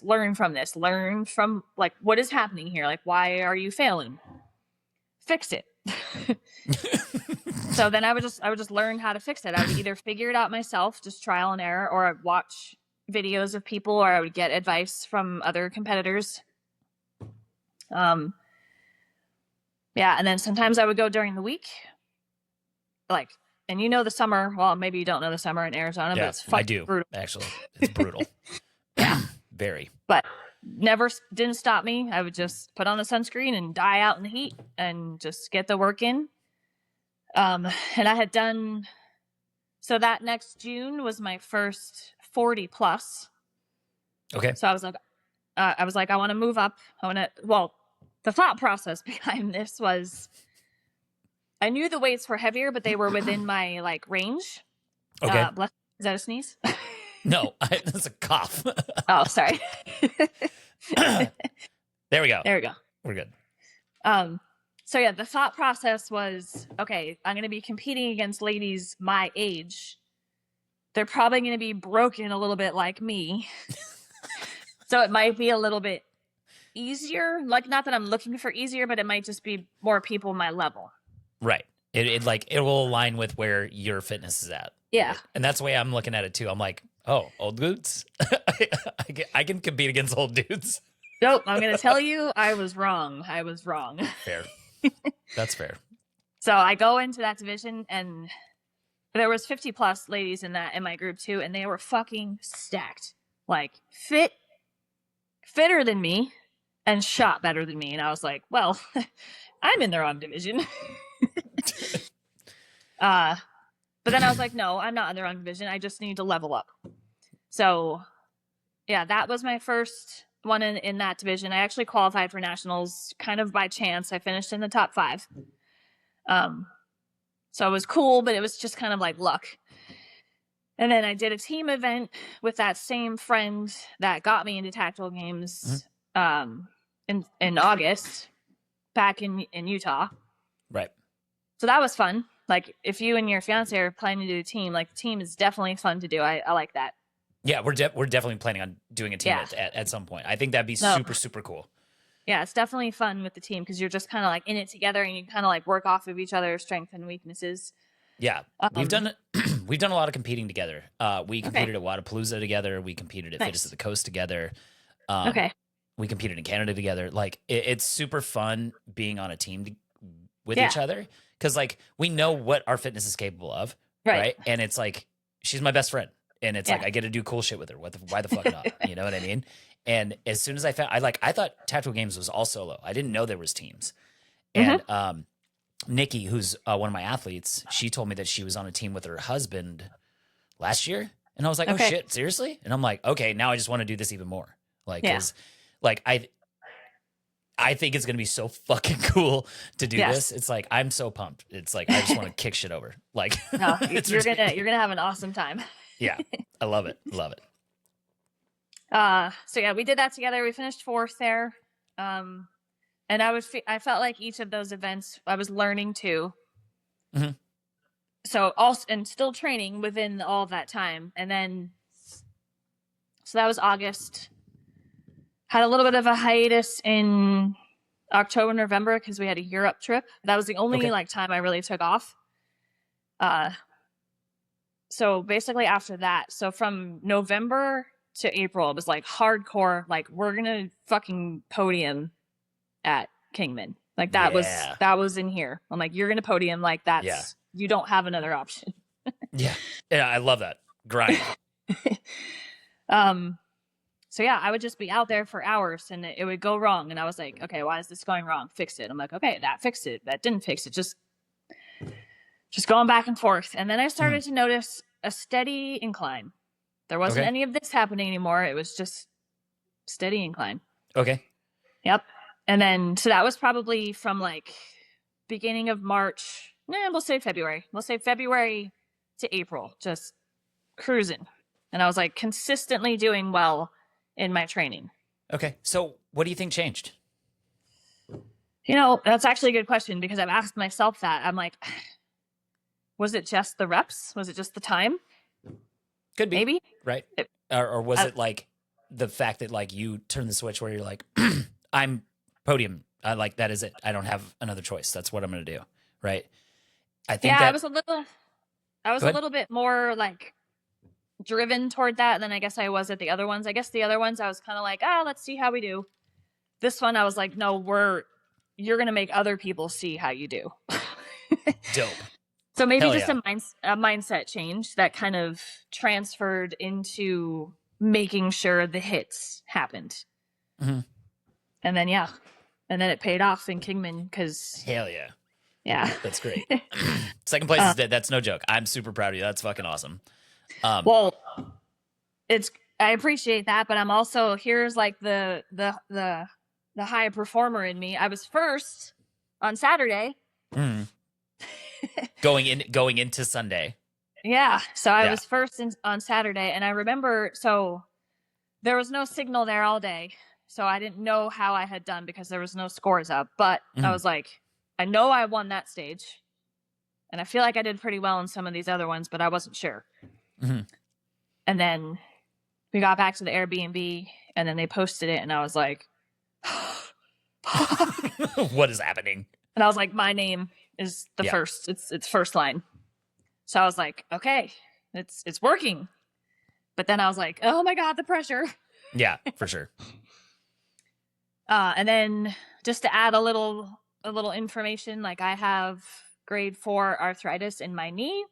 learn from this. Learn from like, what is happening here? Like, why are you failing? Fix it. So then I would just learn how to fix it. I would either figure it out myself, just trial and error, or I'd watch videos of people, or I would get advice from other competitors. And then sometimes I would go during the week. Like, and you know the summer, well, maybe you don't know the summer in Arizona, but it's fucking brutal. Actually. It's brutal. Very. But didn't stop me. I would just put on the sunscreen and die out in the heat and just get the work in. And I had done, so that next June was my first 40 plus. Okay. So I was like, I want to move up. Well, the thought process behind this was I knew the weights were heavier, but they were within my like range. Okay. Is that a sneeze? No, that's a cough. Oh, sorry. There we go. There we go. We're good. So yeah, the thought process was, okay, I'm going to be competing against ladies my age. They're probably going to be broken a little bit like me. So it might be a little bit easier. Like, not that I'm looking for easier, but it might just be more people my level. Right. It will align with where your fitness is at. Yeah. And that's the way I'm looking at it too. I'm like, oh, old dudes. I can compete against old dudes. Nope. I'm going to tell you, I was wrong. Fair. That's fair. So I go into that division, and there was 50 plus ladies in my group too, and they were fucking stacked. Like fitter than me and shot better than me. And I was like, well, I'm in the wrong division. But then I was like, no, I'm not in the wrong division. I just need to level up. So yeah, that was my first one in that division. I actually qualified for nationals kind of by chance. I finished in the top 5. So it was cool, but it was just kind of like luck. And then I did a team event with that same friend that got me into tactical games in August back in Utah. Right. So that was fun. Like, if you and your fiance are planning to do a team, like, the team is definitely fun to do. I like that. Yeah, we're definitely planning on doing a team at some point. I think that'd be super cool. Yeah, it's definitely fun with the team because you're just kind of like in it together, and you kind of like work off of each other's strengths and weaknesses. Yeah, we've done a lot of competing together. We competed at Wadapalooza together. We competed at Fittest of the Coast together. We competed in Canada together. Like, it's super fun being on a team with each other because, like, we know what our fitness is capable of, right? And it's like, she's my best friend, and it's like I get to do cool shit with her. Why the fuck not? You know what I mean? And as soon as I thought Tactical Games was all solo. I didn't know there was teams. And Nikki, who's one of my athletes, she told me that she was on a team with her husband last year. And I was like, oh shit, seriously? And I'm like, okay, now I just want to do this even more. Like, cause like, I think it's going to be so fucking cool to do this. It's like, I'm so pumped. It's like, I just want to kick shit over. Like, no, you're going to have an awesome time. Yeah. I love it. Love it. So yeah, we did that together. We finished 4th there. And I felt like each of those events I was learning too. Mm-hmm. So also, and still training within all that time. And then, so that was August. Had a little bit of a hiatus in October, November, because we had a Europe trip. That was the only like time I really took off. So basically after that, so from November to April, it was like hardcore, like, we're gonna fucking podium at Kingman. Like, that was in here. I'm like, you're gonna podium, like, that's you don't have another option. Yeah, I love that grind. So yeah, I would just be out there for hours, and it would go wrong, and I was like, okay, why is this going wrong? Fix it. I'm like, okay, that fixed it, that didn't fix it. Just going back and forth. And then I started to notice a steady incline. There wasn't any of this happening anymore. It was just steady incline. Okay. Yep. And then, so that was probably from like beginning of March. We'll say February. We'll say February to April, just cruising. And I was like consistently doing well in my training. Okay. So what do you think changed? You know, that's actually a good question, because I've asked myself that. I'm like, was it just the reps? Was it just the time? Could be. Maybe. Right. Or was it like the fact that like you turned the switch where you're like, I'm podium. I like, that is it. I don't have another choice. That's what I'm going to do. Right. I think I was a little bit more like driven toward that than I guess I was at the other ones. I guess the other ones I was kind of like, let's see how we do. This one I was like, no, you're going to make other people see how you do. Dope. So maybe just a mindset change that kind of transferred into making sure the hits happened. Mm-hmm. And then, and then it paid off in Kingman because... Hell yeah. Yeah. That's great. Second place is dead. That's no joke. I'm super proud of you. That's fucking awesome. Well, it's I appreciate that, but I'm also, here's like the high performer in me. I was first on Saturday. Mm. going into Sunday. Yeah, so I Yeah. was first on Saturday, and I remember, so there was no signal there all day, so I didn't know how I had done because there was no scores up. But I was like, I know I won that stage, and I feel like I did pretty well in some of these other ones, but I wasn't sure. Mm-hmm. And then we got back to the Airbnb, and then they posted it, and I was like, what is happening? And I was like, my name is the first. It's first line. So I was like, okay, it's working. But then I was like, oh my God, the pressure. Yeah, for sure. And then just to add a little information, like I have grade 4 arthritis in my knee,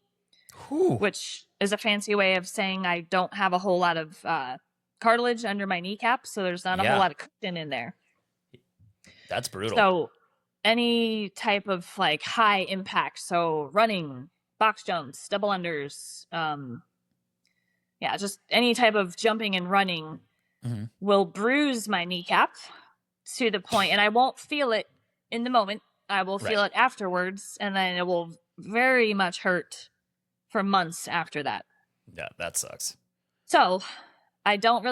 which is a fancy way of saying I don't have a whole lot of cartilage under my kneecap, so there's not a whole lot of cushion in there. That's brutal. So any type of like high impact, so running, box jumps, double unders, just any type of jumping and running will bruise my kneecap to the point, and I won't feel it in the moment. I will feel it afterwards, and then it will very much hurt for months after that. Yeah, that sucks. So I don't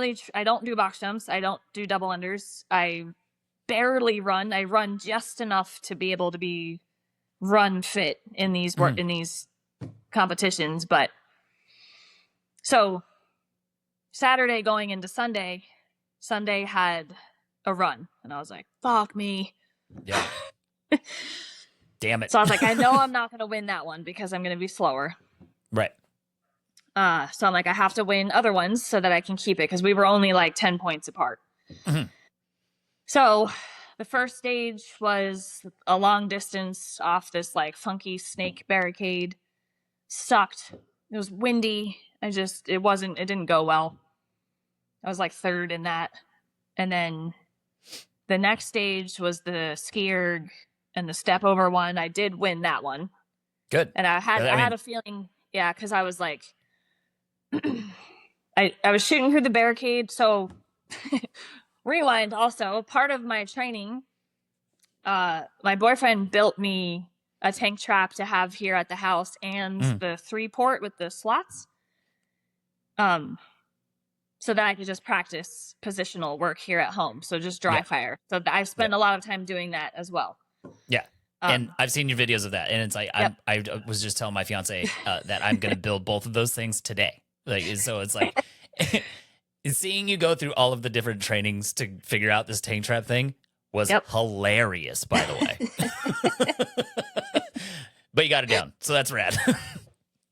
do box jumps. I don't do double unders. I barely run. I run just enough to be able to be run fit in these in these competitions. But so Saturday going into Sunday had a run, and I was like, fuck me. Yeah. Damn it. So I was like, I know I'm not going to win that one because I'm going to be slower. Right. So I'm like, I have to win other ones so that I can keep it, because we were only like 10 points apart. Mm-hmm. So the first stage was a long distance off this like funky snake barricade. Sucked. It was windy. It didn't go well. I was like third in that. And then the next stage was the ski erg and the step over one. I did win that one. Good. And I had a feeling, because I was like, I was shooting through the barricade. So rewind also, part of my training, my boyfriend built me a tank trap to have here at the house, and the 3-port with the slots, so that I could just practice positional work here at home. So just dry fire. So I spend a lot of time doing that as well. Yeah. And I've seen your videos of that, and it's like I was just telling my fiance that I'm going to build both of those things today. Like, so it's like seeing you go through all of the different trainings to figure out this tank trap thing was hilarious, by the way. But you got it down, so that's rad.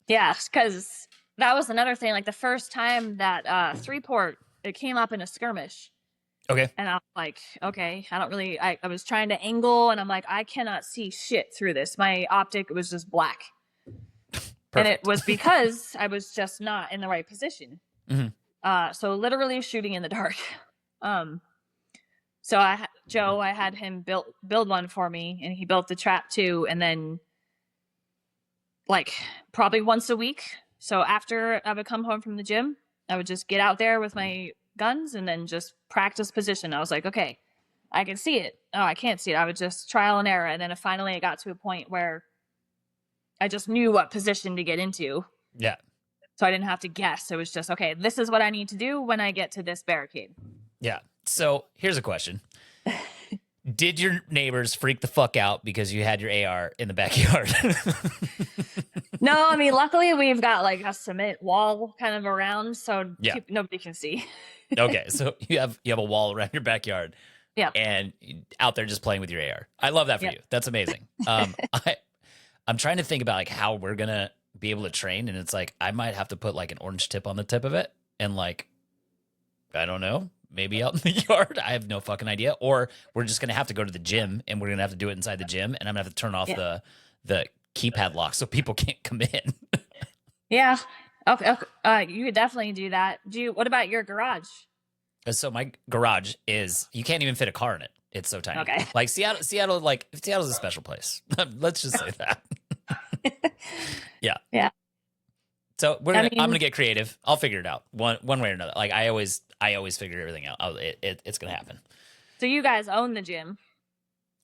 Yeah, because that was another thing. Like the first time that 3-port, it came up in a skirmish. Okay. And I was like, okay, I was trying to angle, and I'm like, I cannot see shit through this. My optic was just black. Perfect. And it was because I was just not in the right position. Mm-hmm. So literally shooting in the dark. So I had him build one for me, and he built the trap too. And then like probably once a week. So after I would come home from the gym, I would just get out there with my guns and then just practice position. I was like, okay, I can see it. Oh, I can't see it. I would just trial and error. And then finally it got to a point where I just knew what position to get into. Yeah. So I didn't have to guess. It was just, okay, this is what I need to do when I get to this barricade. Yeah. So here's a question. Did your neighbors freak the fuck out because you had your AR in the backyard? No, I mean, luckily we've got like a cement wall kind of around, so nobody can see. Okay, so you have a wall around your backyard. Yeah. And out there just playing with your AR. I love that for you. That's amazing. I'm trying to think about like how we're gonna be able to train, and it's like I might have to put like an orange tip on the tip of it, and like I don't know, maybe out in the yard. I have no fucking idea. Or we're just gonna have to go to the gym, and we're gonna have to do it inside the gym, and I'm gonna have to turn off the keypad lock so people can't come in. Yeah. Okay. You could definitely do that. What about your garage? So my garage you can't even fit a car in it. It's so tiny. Okay. Like Seattle's a special place. Let's just say that. Yeah. Yeah. So I I'm mean, gonna get creative. I'll figure it out one way or another. Like I always figure everything out. It's gonna happen. so you guys own the gym.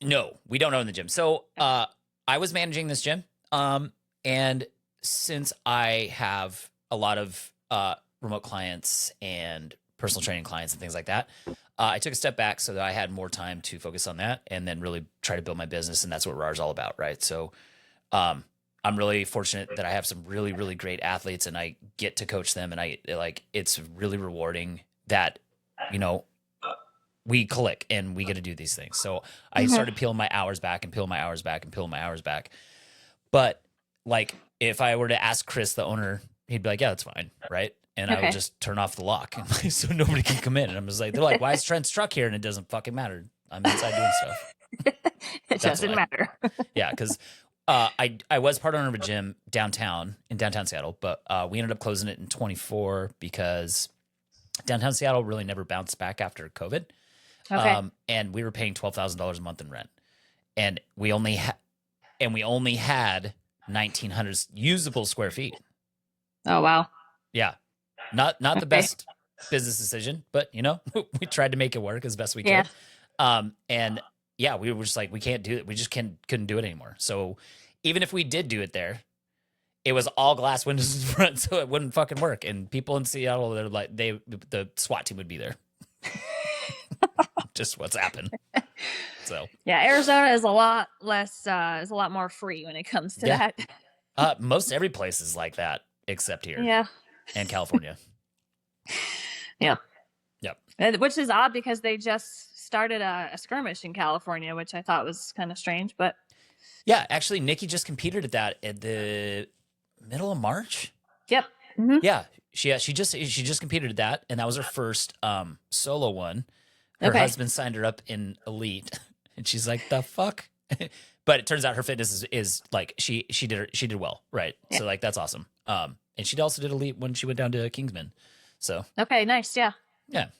No, we don't own the gym. So I was managing this gym. And since I have a lot of remote clients and personal training clients and things like that, I took a step back so that I had more time to focus on that and then really try to build my business. And that's what RAR is all about, right? So I'm really fortunate that I have some really, really great athletes and I get to coach them. And it's really rewarding that, you know, we click and we get to do these things. So I started peeling my hours back and peeling my hours back and peeling my hours back. But like, if I were to ask Chris, the owner, he'd be like, yeah, that's fine. Right. And I would just turn off the lock so nobody can come in. And I'm just like, they're like, why is Trent's truck here? And it doesn't fucking matter. I'm inside doing stuff. It doesn't matter. Yeah. Cause I was part owner of a gym in downtown Seattle, but we ended up closing it in 24 because downtown Seattle really never bounced back after COVID. Okay. And we were paying $12,000 a month in rent, and we only had 1,900 usable square feet. Oh wow. Yeah, not the best business decision, but you know, we tried to make it work as best we could. And yeah, we were just like, we can't do it. We just couldn't do it anymore. So even if we did do it there, it was all glass windows in front, so it wouldn't fucking work. And people in Seattle, they're like, the SWAT team would be there. Just what's happened. So yeah, Arizona is a lot less, is a lot more free when it comes to that. Most every place is like that except here. Yeah. And California. Yeah. Yep. Which is odd because they just started a skirmish in California, which I thought was kind of strange, but yeah, actually Nikki just competed at that at the middle of March. Yep. Mm-hmm. Yeah. She just competed at that, and that was her first solo one. Her husband signed her up in Elite, and she's like, "The fuck." But it turns out her fitness is like she did well, right? Yeah. So like that's awesome. And she also did Elite when she went down to Kingsman. So okay, nice, yeah. I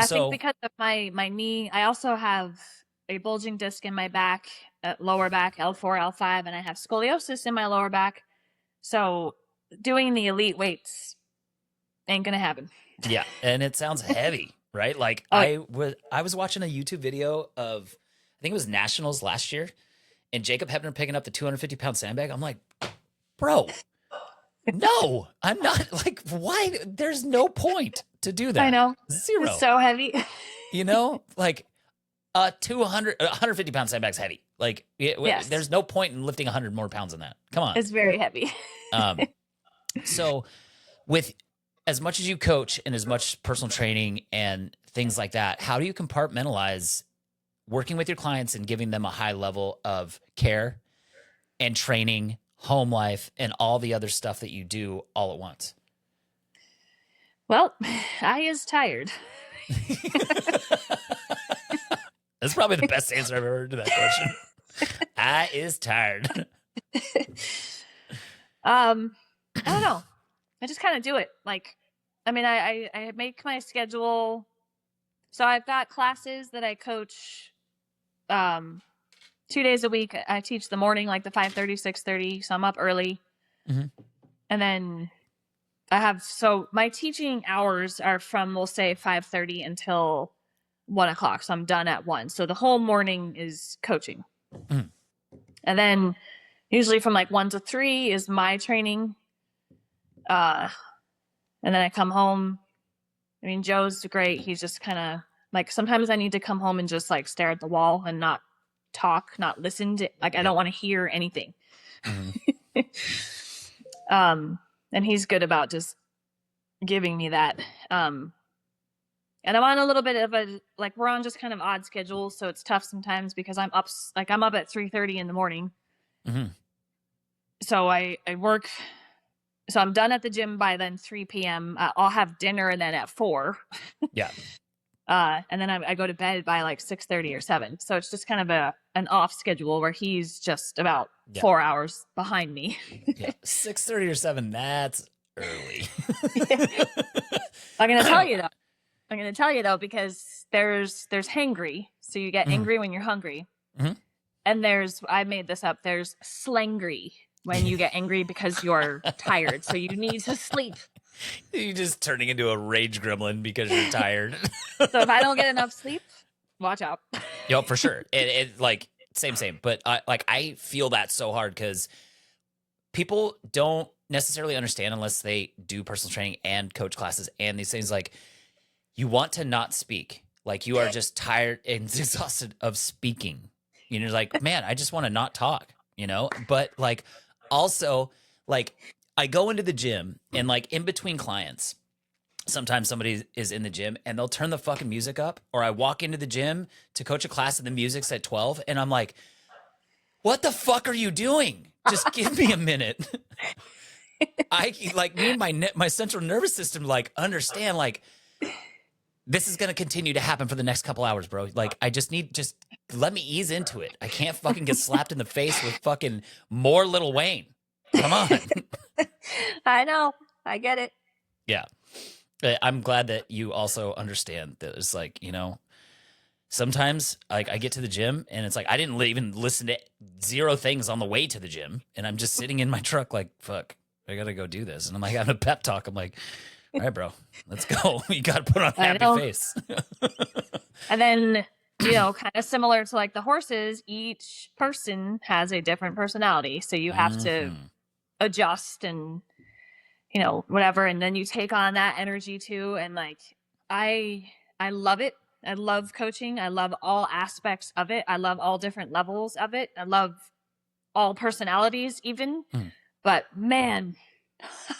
think because of my knee, I also have a bulging disc in my back, lower back, L4, L5, and I have scoliosis in my lower back. So doing the Elite weights ain't gonna happen. Yeah, and it sounds heavy, right? Like I was watching a YouTube video of, I think it was Nationals last year, and Jacob Hebner picking up the 250-pound sandbag. I'm like, bro, no, I'm not. Like, why? There's no point to do that. I know. Zero. It's so heavy. You know, like 150-pound sandbag's heavy. Like, yes. There's no point in lifting 100 more pounds than that. Come on. It's very heavy. So with as much as you coach and as much personal training and things like that, how do you compartmentalize working with your clients and giving them a high level of care and training, home life, and all the other stuff that you do all at once? Well, I is tired. That's probably the best answer I've ever heard to that question. I is tired. I don't know. I just kind of do it. Like, I mean, I make my schedule. So I've got classes that I coach 2 days a week. I teach the morning, like the 5:30, 6:30. So I'm up early. Mm-hmm. And then I have, so my teaching hours are from, we'll say 5:30 until 1 o'clock. So I'm done at 1. So the whole morning is coaching. Mm. And then usually from like 1 to 3 is my training. And then I come home. I mean, Joe's great. He's just kind of like, sometimes I need to come home and just like stare at the wall and not talk, not listen to, like, I don't want to hear anything. Mm-hmm. And he's good about just giving me that. And I'm on a little bit of a, like, we're on just kind of odd schedule. So it's tough sometimes because I'm up at 3:30 in the morning. Mm-hmm. So I work. So I'm done at the gym by then 3 p.m. I'll have dinner and then at 4. Yeah. And then I go to bed by like 6:30 or 7. So it's just kind of an off schedule where he's just about 4 hours behind me. Yeah. 6:30 or 7. That's early. I'm going to tell you though, because there's hangry. So you get angry when you're hungry. Mm-hmm. And I made this up. There's slangry. when you get angry because you're tired. So you need to sleep. You're just turning into a rage gremlin because you're tired. So if I don't get enough sleep, watch out. Yep, for sure. It like same. But I feel that so hard because people don't necessarily understand unless they do personal training and coach classes and these things. Like, you want to not speak. Like, you are just tired and exhausted of speaking. You're like, man, I just want to not talk, But like, also, like, I go into the gym and like in between clients, sometimes somebody is in the gym and they'll turn the fucking music up, or I walk into the gym to coach a class and the music's at 12 and I'm like, what the fuck are you doing? Just give me a minute. I like, me and my central nervous system like understand like this is going to continue to happen for the next couple hours, bro. Like, I just let me ease into it. I can't fucking get slapped in the face with fucking more Lil Wayne. Come on. I know. I get it. Yeah. I'm glad that you also understand that it's like, sometimes like I get to the gym and it's like, I didn't even listen to 0 things on the way to the gym. And I'm just sitting in my truck like, fuck, I got to go do this. And I'm like having a pep talk. I'm like, all right, bro, let's go. You got to put on a happy face. And then, kind of similar to like the horses, each person has a different personality. So you have to adjust and, whatever. And then you take on that energy too. And like, I love it. I love coaching. I love all aspects of it. I love all different levels of it. I love all personalities even. But man,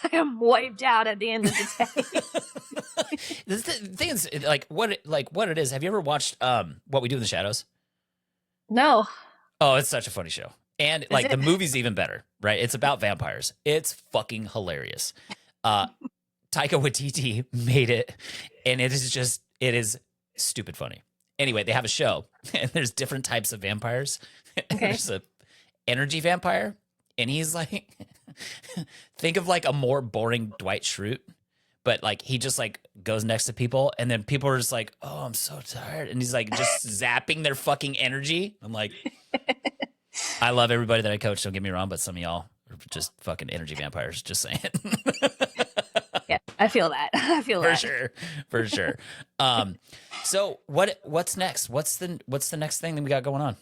I am wiped out at the end of the day. The thing is, like what it is. Have you ever watched What We Do in the Shadows? No. Oh, it's such a funny show, and like the movie's even better, right? It's about vampires. It's fucking hilarious. Taika Waititi made it, and it is stupid funny. Anyway, they have a show, and there's different types of vampires. Okay. There's a energy vampire, and he's like, think of like a more boring Dwight Schrute, but like he just like goes next to people, and then people are just like, oh, I'm so tired, and he's like just zapping their fucking energy. I'm like, I love everybody that I coach, don't get me wrong, but some of y'all are just fucking energy vampires, just saying. Yeah, I feel that. I feel for that. sure, for sure. So what's next? What's the next thing that we got going on?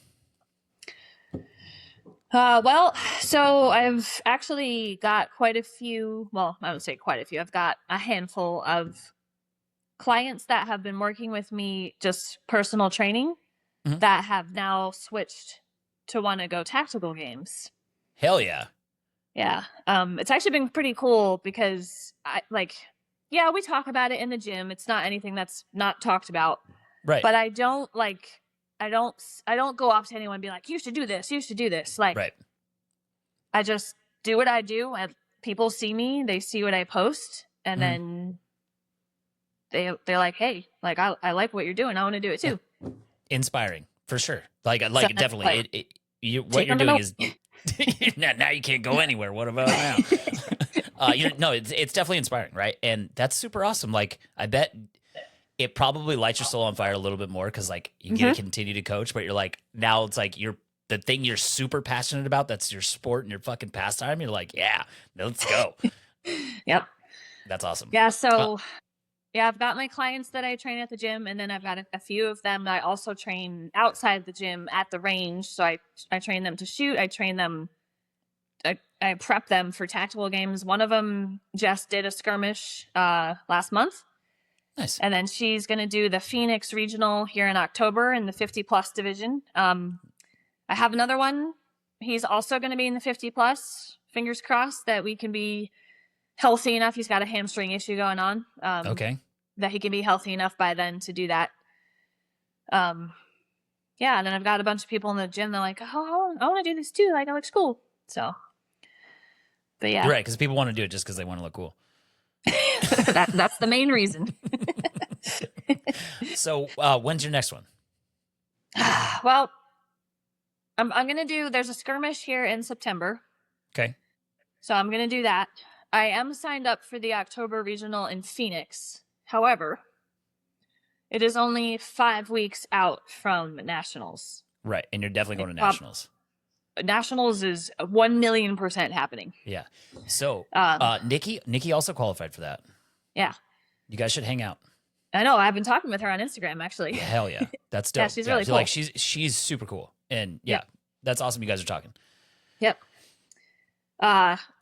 Well, so I've actually got quite a few, well, I would say quite a few. I've got a handful of clients that have been working with me, just personal training, that have now switched to want to go tactical games. Hell yeah. Yeah. It's actually been pretty cool because we talk about it in the gym. It's not anything that's not talked about. Right. But I don't go up to anyone and be like, you should do this. You should do this. Like, right. I just do what I do. And people see me, they see what I post, and then they're like, hey, like, I like what you're doing. I want to do it too. Yeah. Inspiring for sure. Like So, definitely. like, What you're doing is now you can't go anywhere. What about now? It's definitely inspiring, right? And that's super awesome. Like, I bet it probably lights your soul on fire a little bit more because like you get to continue to coach, but you're like, now it's like the thing you're super passionate about, that's your sport and your fucking pastime. You're like, yeah, let's go. Yep. That's awesome. Yeah. So I've got my clients that I train at the gym, and then I've got a few of them that I also train outside the gym at the range. So I train them to shoot. I train them. I prep them for tactical games. One of them just did a skirmish last month. Nice. And then she's going to do the Phoenix Regional here in October in the 50 plus division. I have another one. He's also going to be in the 50 plus. Fingers crossed that we can be healthy enough. He's got a hamstring issue going on. Okay. That he can be healthy enough by then to do that. And then I've got a bunch of people in the gym. They're like, oh, I want to do this too. Like, it looks cool. So, but yeah. Right. Because people want to do it just because they want to look cool. That's the main reason. So when's your next one? Well, I'm going to there's a skirmish here in September. Okay. So I'm going to do that. I am signed up for the October regional in Phoenix. However, it is only 5 weeks out from nationals. Right. And you're definitely going to nationals. nationals is 1,000,000% happening. Yeah. So Um, Nikki also qualified for that. yeah, You guys should hang out. I know. I've been talking with her on Instagram actually. Hell yeah. That's Yeah, dope. she's Yeah, really cool. like she's super cool. And yeah, Yep. that's awesome you guys are talking. Yep.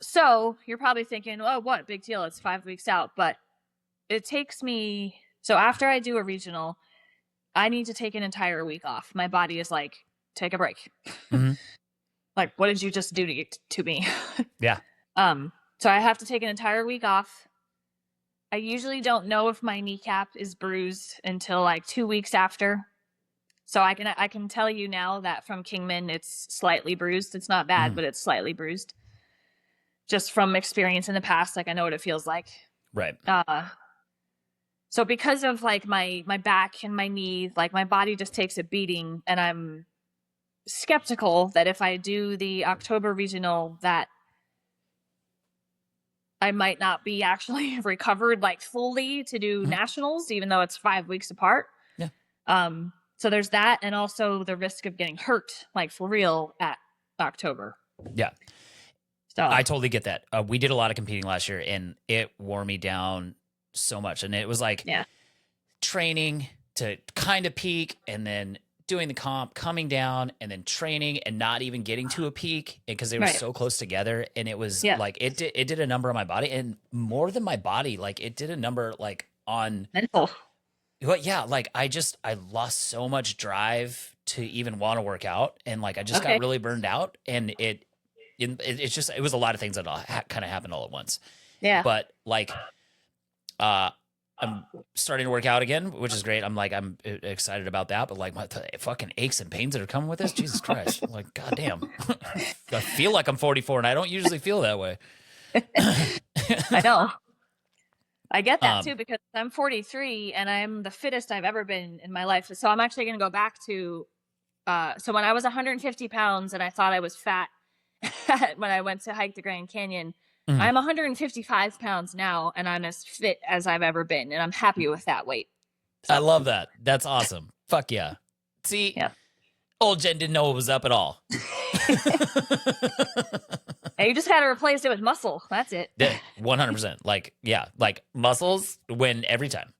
So you're probably thinking, oh, what big deal? It's 5 weeks out, but it takes me. So after I do a regional, I need to take an entire week off. My body is like, take a break. Mhm. Like, what did you just do to me? Yeah. So I have to take an entire week off. I usually don't know if my kneecap is bruised until like 2 weeks after. So I can tell you now that from Kingman, it's slightly bruised. It's not bad, but it's slightly bruised. Just from experience in the past, like I know what it feels like. Right. So because of like my back and my knee, like my body just takes a beating, and I'm skeptical that if I do the October regional that I might not be actually recovered like fully to do nationals, even though it's 5 weeks apart. Yeah. So there's that, and also the risk of getting hurt, like for real, at October. Yeah. So I totally get that. We did a lot of competing last year, and it wore me down so much. And it was like training to kind of peak, and then doing the comp, coming down, and then training and not even getting to a peak because they were so close together. And it was like it did a number on my body, and more than my body, like it did a number like on mental. But yeah, like I lost so much drive to even want to work out, and like I just got really burned out, and it was a lot of things that kind of happened all at once. Yeah. But like, I'm starting to work out again, which is great. I'm excited about that, but like the fucking aches and pains that are coming with this, Jesus Christ! I'm like, goddamn, I feel like I'm 44, and I don't usually feel that way. I know. I get that too, because I'm 43 and I'm the fittest I've ever been in my life. So I'm actually going to go back to, so when I was 150 pounds and I thought I was fat when I went to hike the Grand Canyon, I'm 155 pounds now, and I'm as fit as I've ever been. And I'm happy with that weight. So. I love that. That's awesome. Fuck yeah. See, old Jen didn't know it was up at all. Hey, you just got to replace it with muscle. That's it. 100%. Like, yeah, like muscles win every time.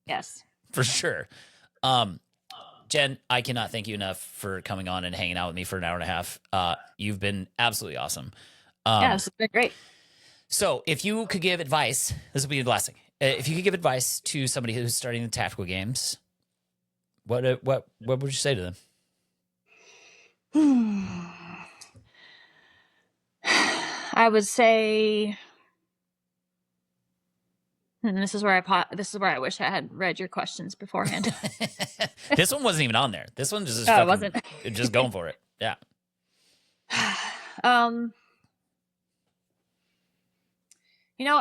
Yes. For sure. Jen, I cannot thank you enough for coming on and hanging out with me for an hour and a half. You've been absolutely awesome. Yeah, this has been great. So if you could give advice, this will be the last thing. If you could give advice to somebody who's starting the tactical games, what would you say to them? I would say, this is where I wish I had read your questions beforehand. This one wasn't even on there. This one just it wasn't. Just going for it. Yeah.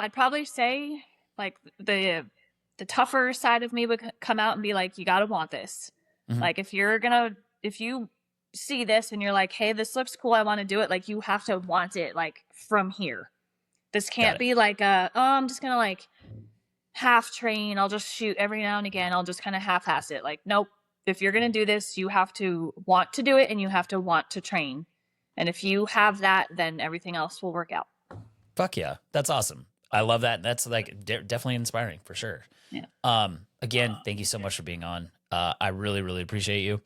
I'd probably say like the tougher side of me would come out and be like, you got to want this. Like if you see this and you're like, hey, this looks cool, I want to do it. Like you have to want it like from here. This can't be like I'm just going to like half train. I'll just shoot every now and again. I'll just kind of half-ass it. Like, nope. If you're going to do this, you have to want to do it, and you have to want to train. And if you have that, then everything else will work out. Fuck yeah. That's awesome. I love that. That's like definitely inspiring for sure. Yeah. Again, thank you so much for being on. I really, really appreciate you.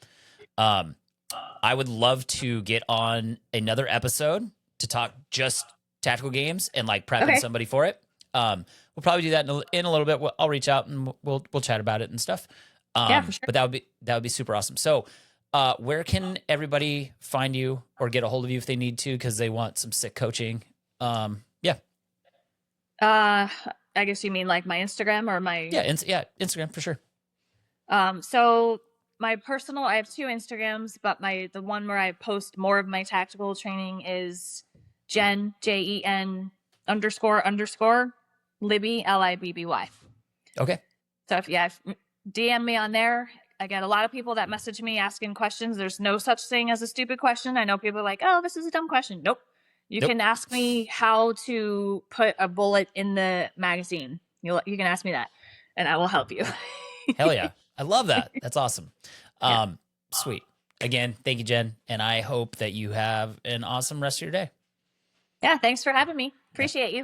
I would love to get on another episode to talk just tactical games and like prepping somebody for it. We'll probably do that in a little bit. I'll reach out and we'll chat about it and stuff. Yeah, for sure. But that would be super awesome. So, where can everybody find you or get a hold of you if they need to, because they want some sick coaching? Yeah. I guess you mean like my Instagram or my... Yeah, Instagram for sure. So my personal, I have 2 Instagrams, but the one where I post more of my tactical training is Jen, JEN _ Libby, LIBBY. Okay. So if DM me on there. I get a lot of people that message me asking questions. There's no such thing as a stupid question. I know people are like, oh, this is a dumb question. Nope. You can ask me how to put a bullet in the magazine. You can ask me that, and I will help you. Hell yeah. I love that. That's awesome. Sweet. again, thank you, Jen. And I hope that you have an awesome rest of your day. Yeah, thanks for having me. Appreciate you.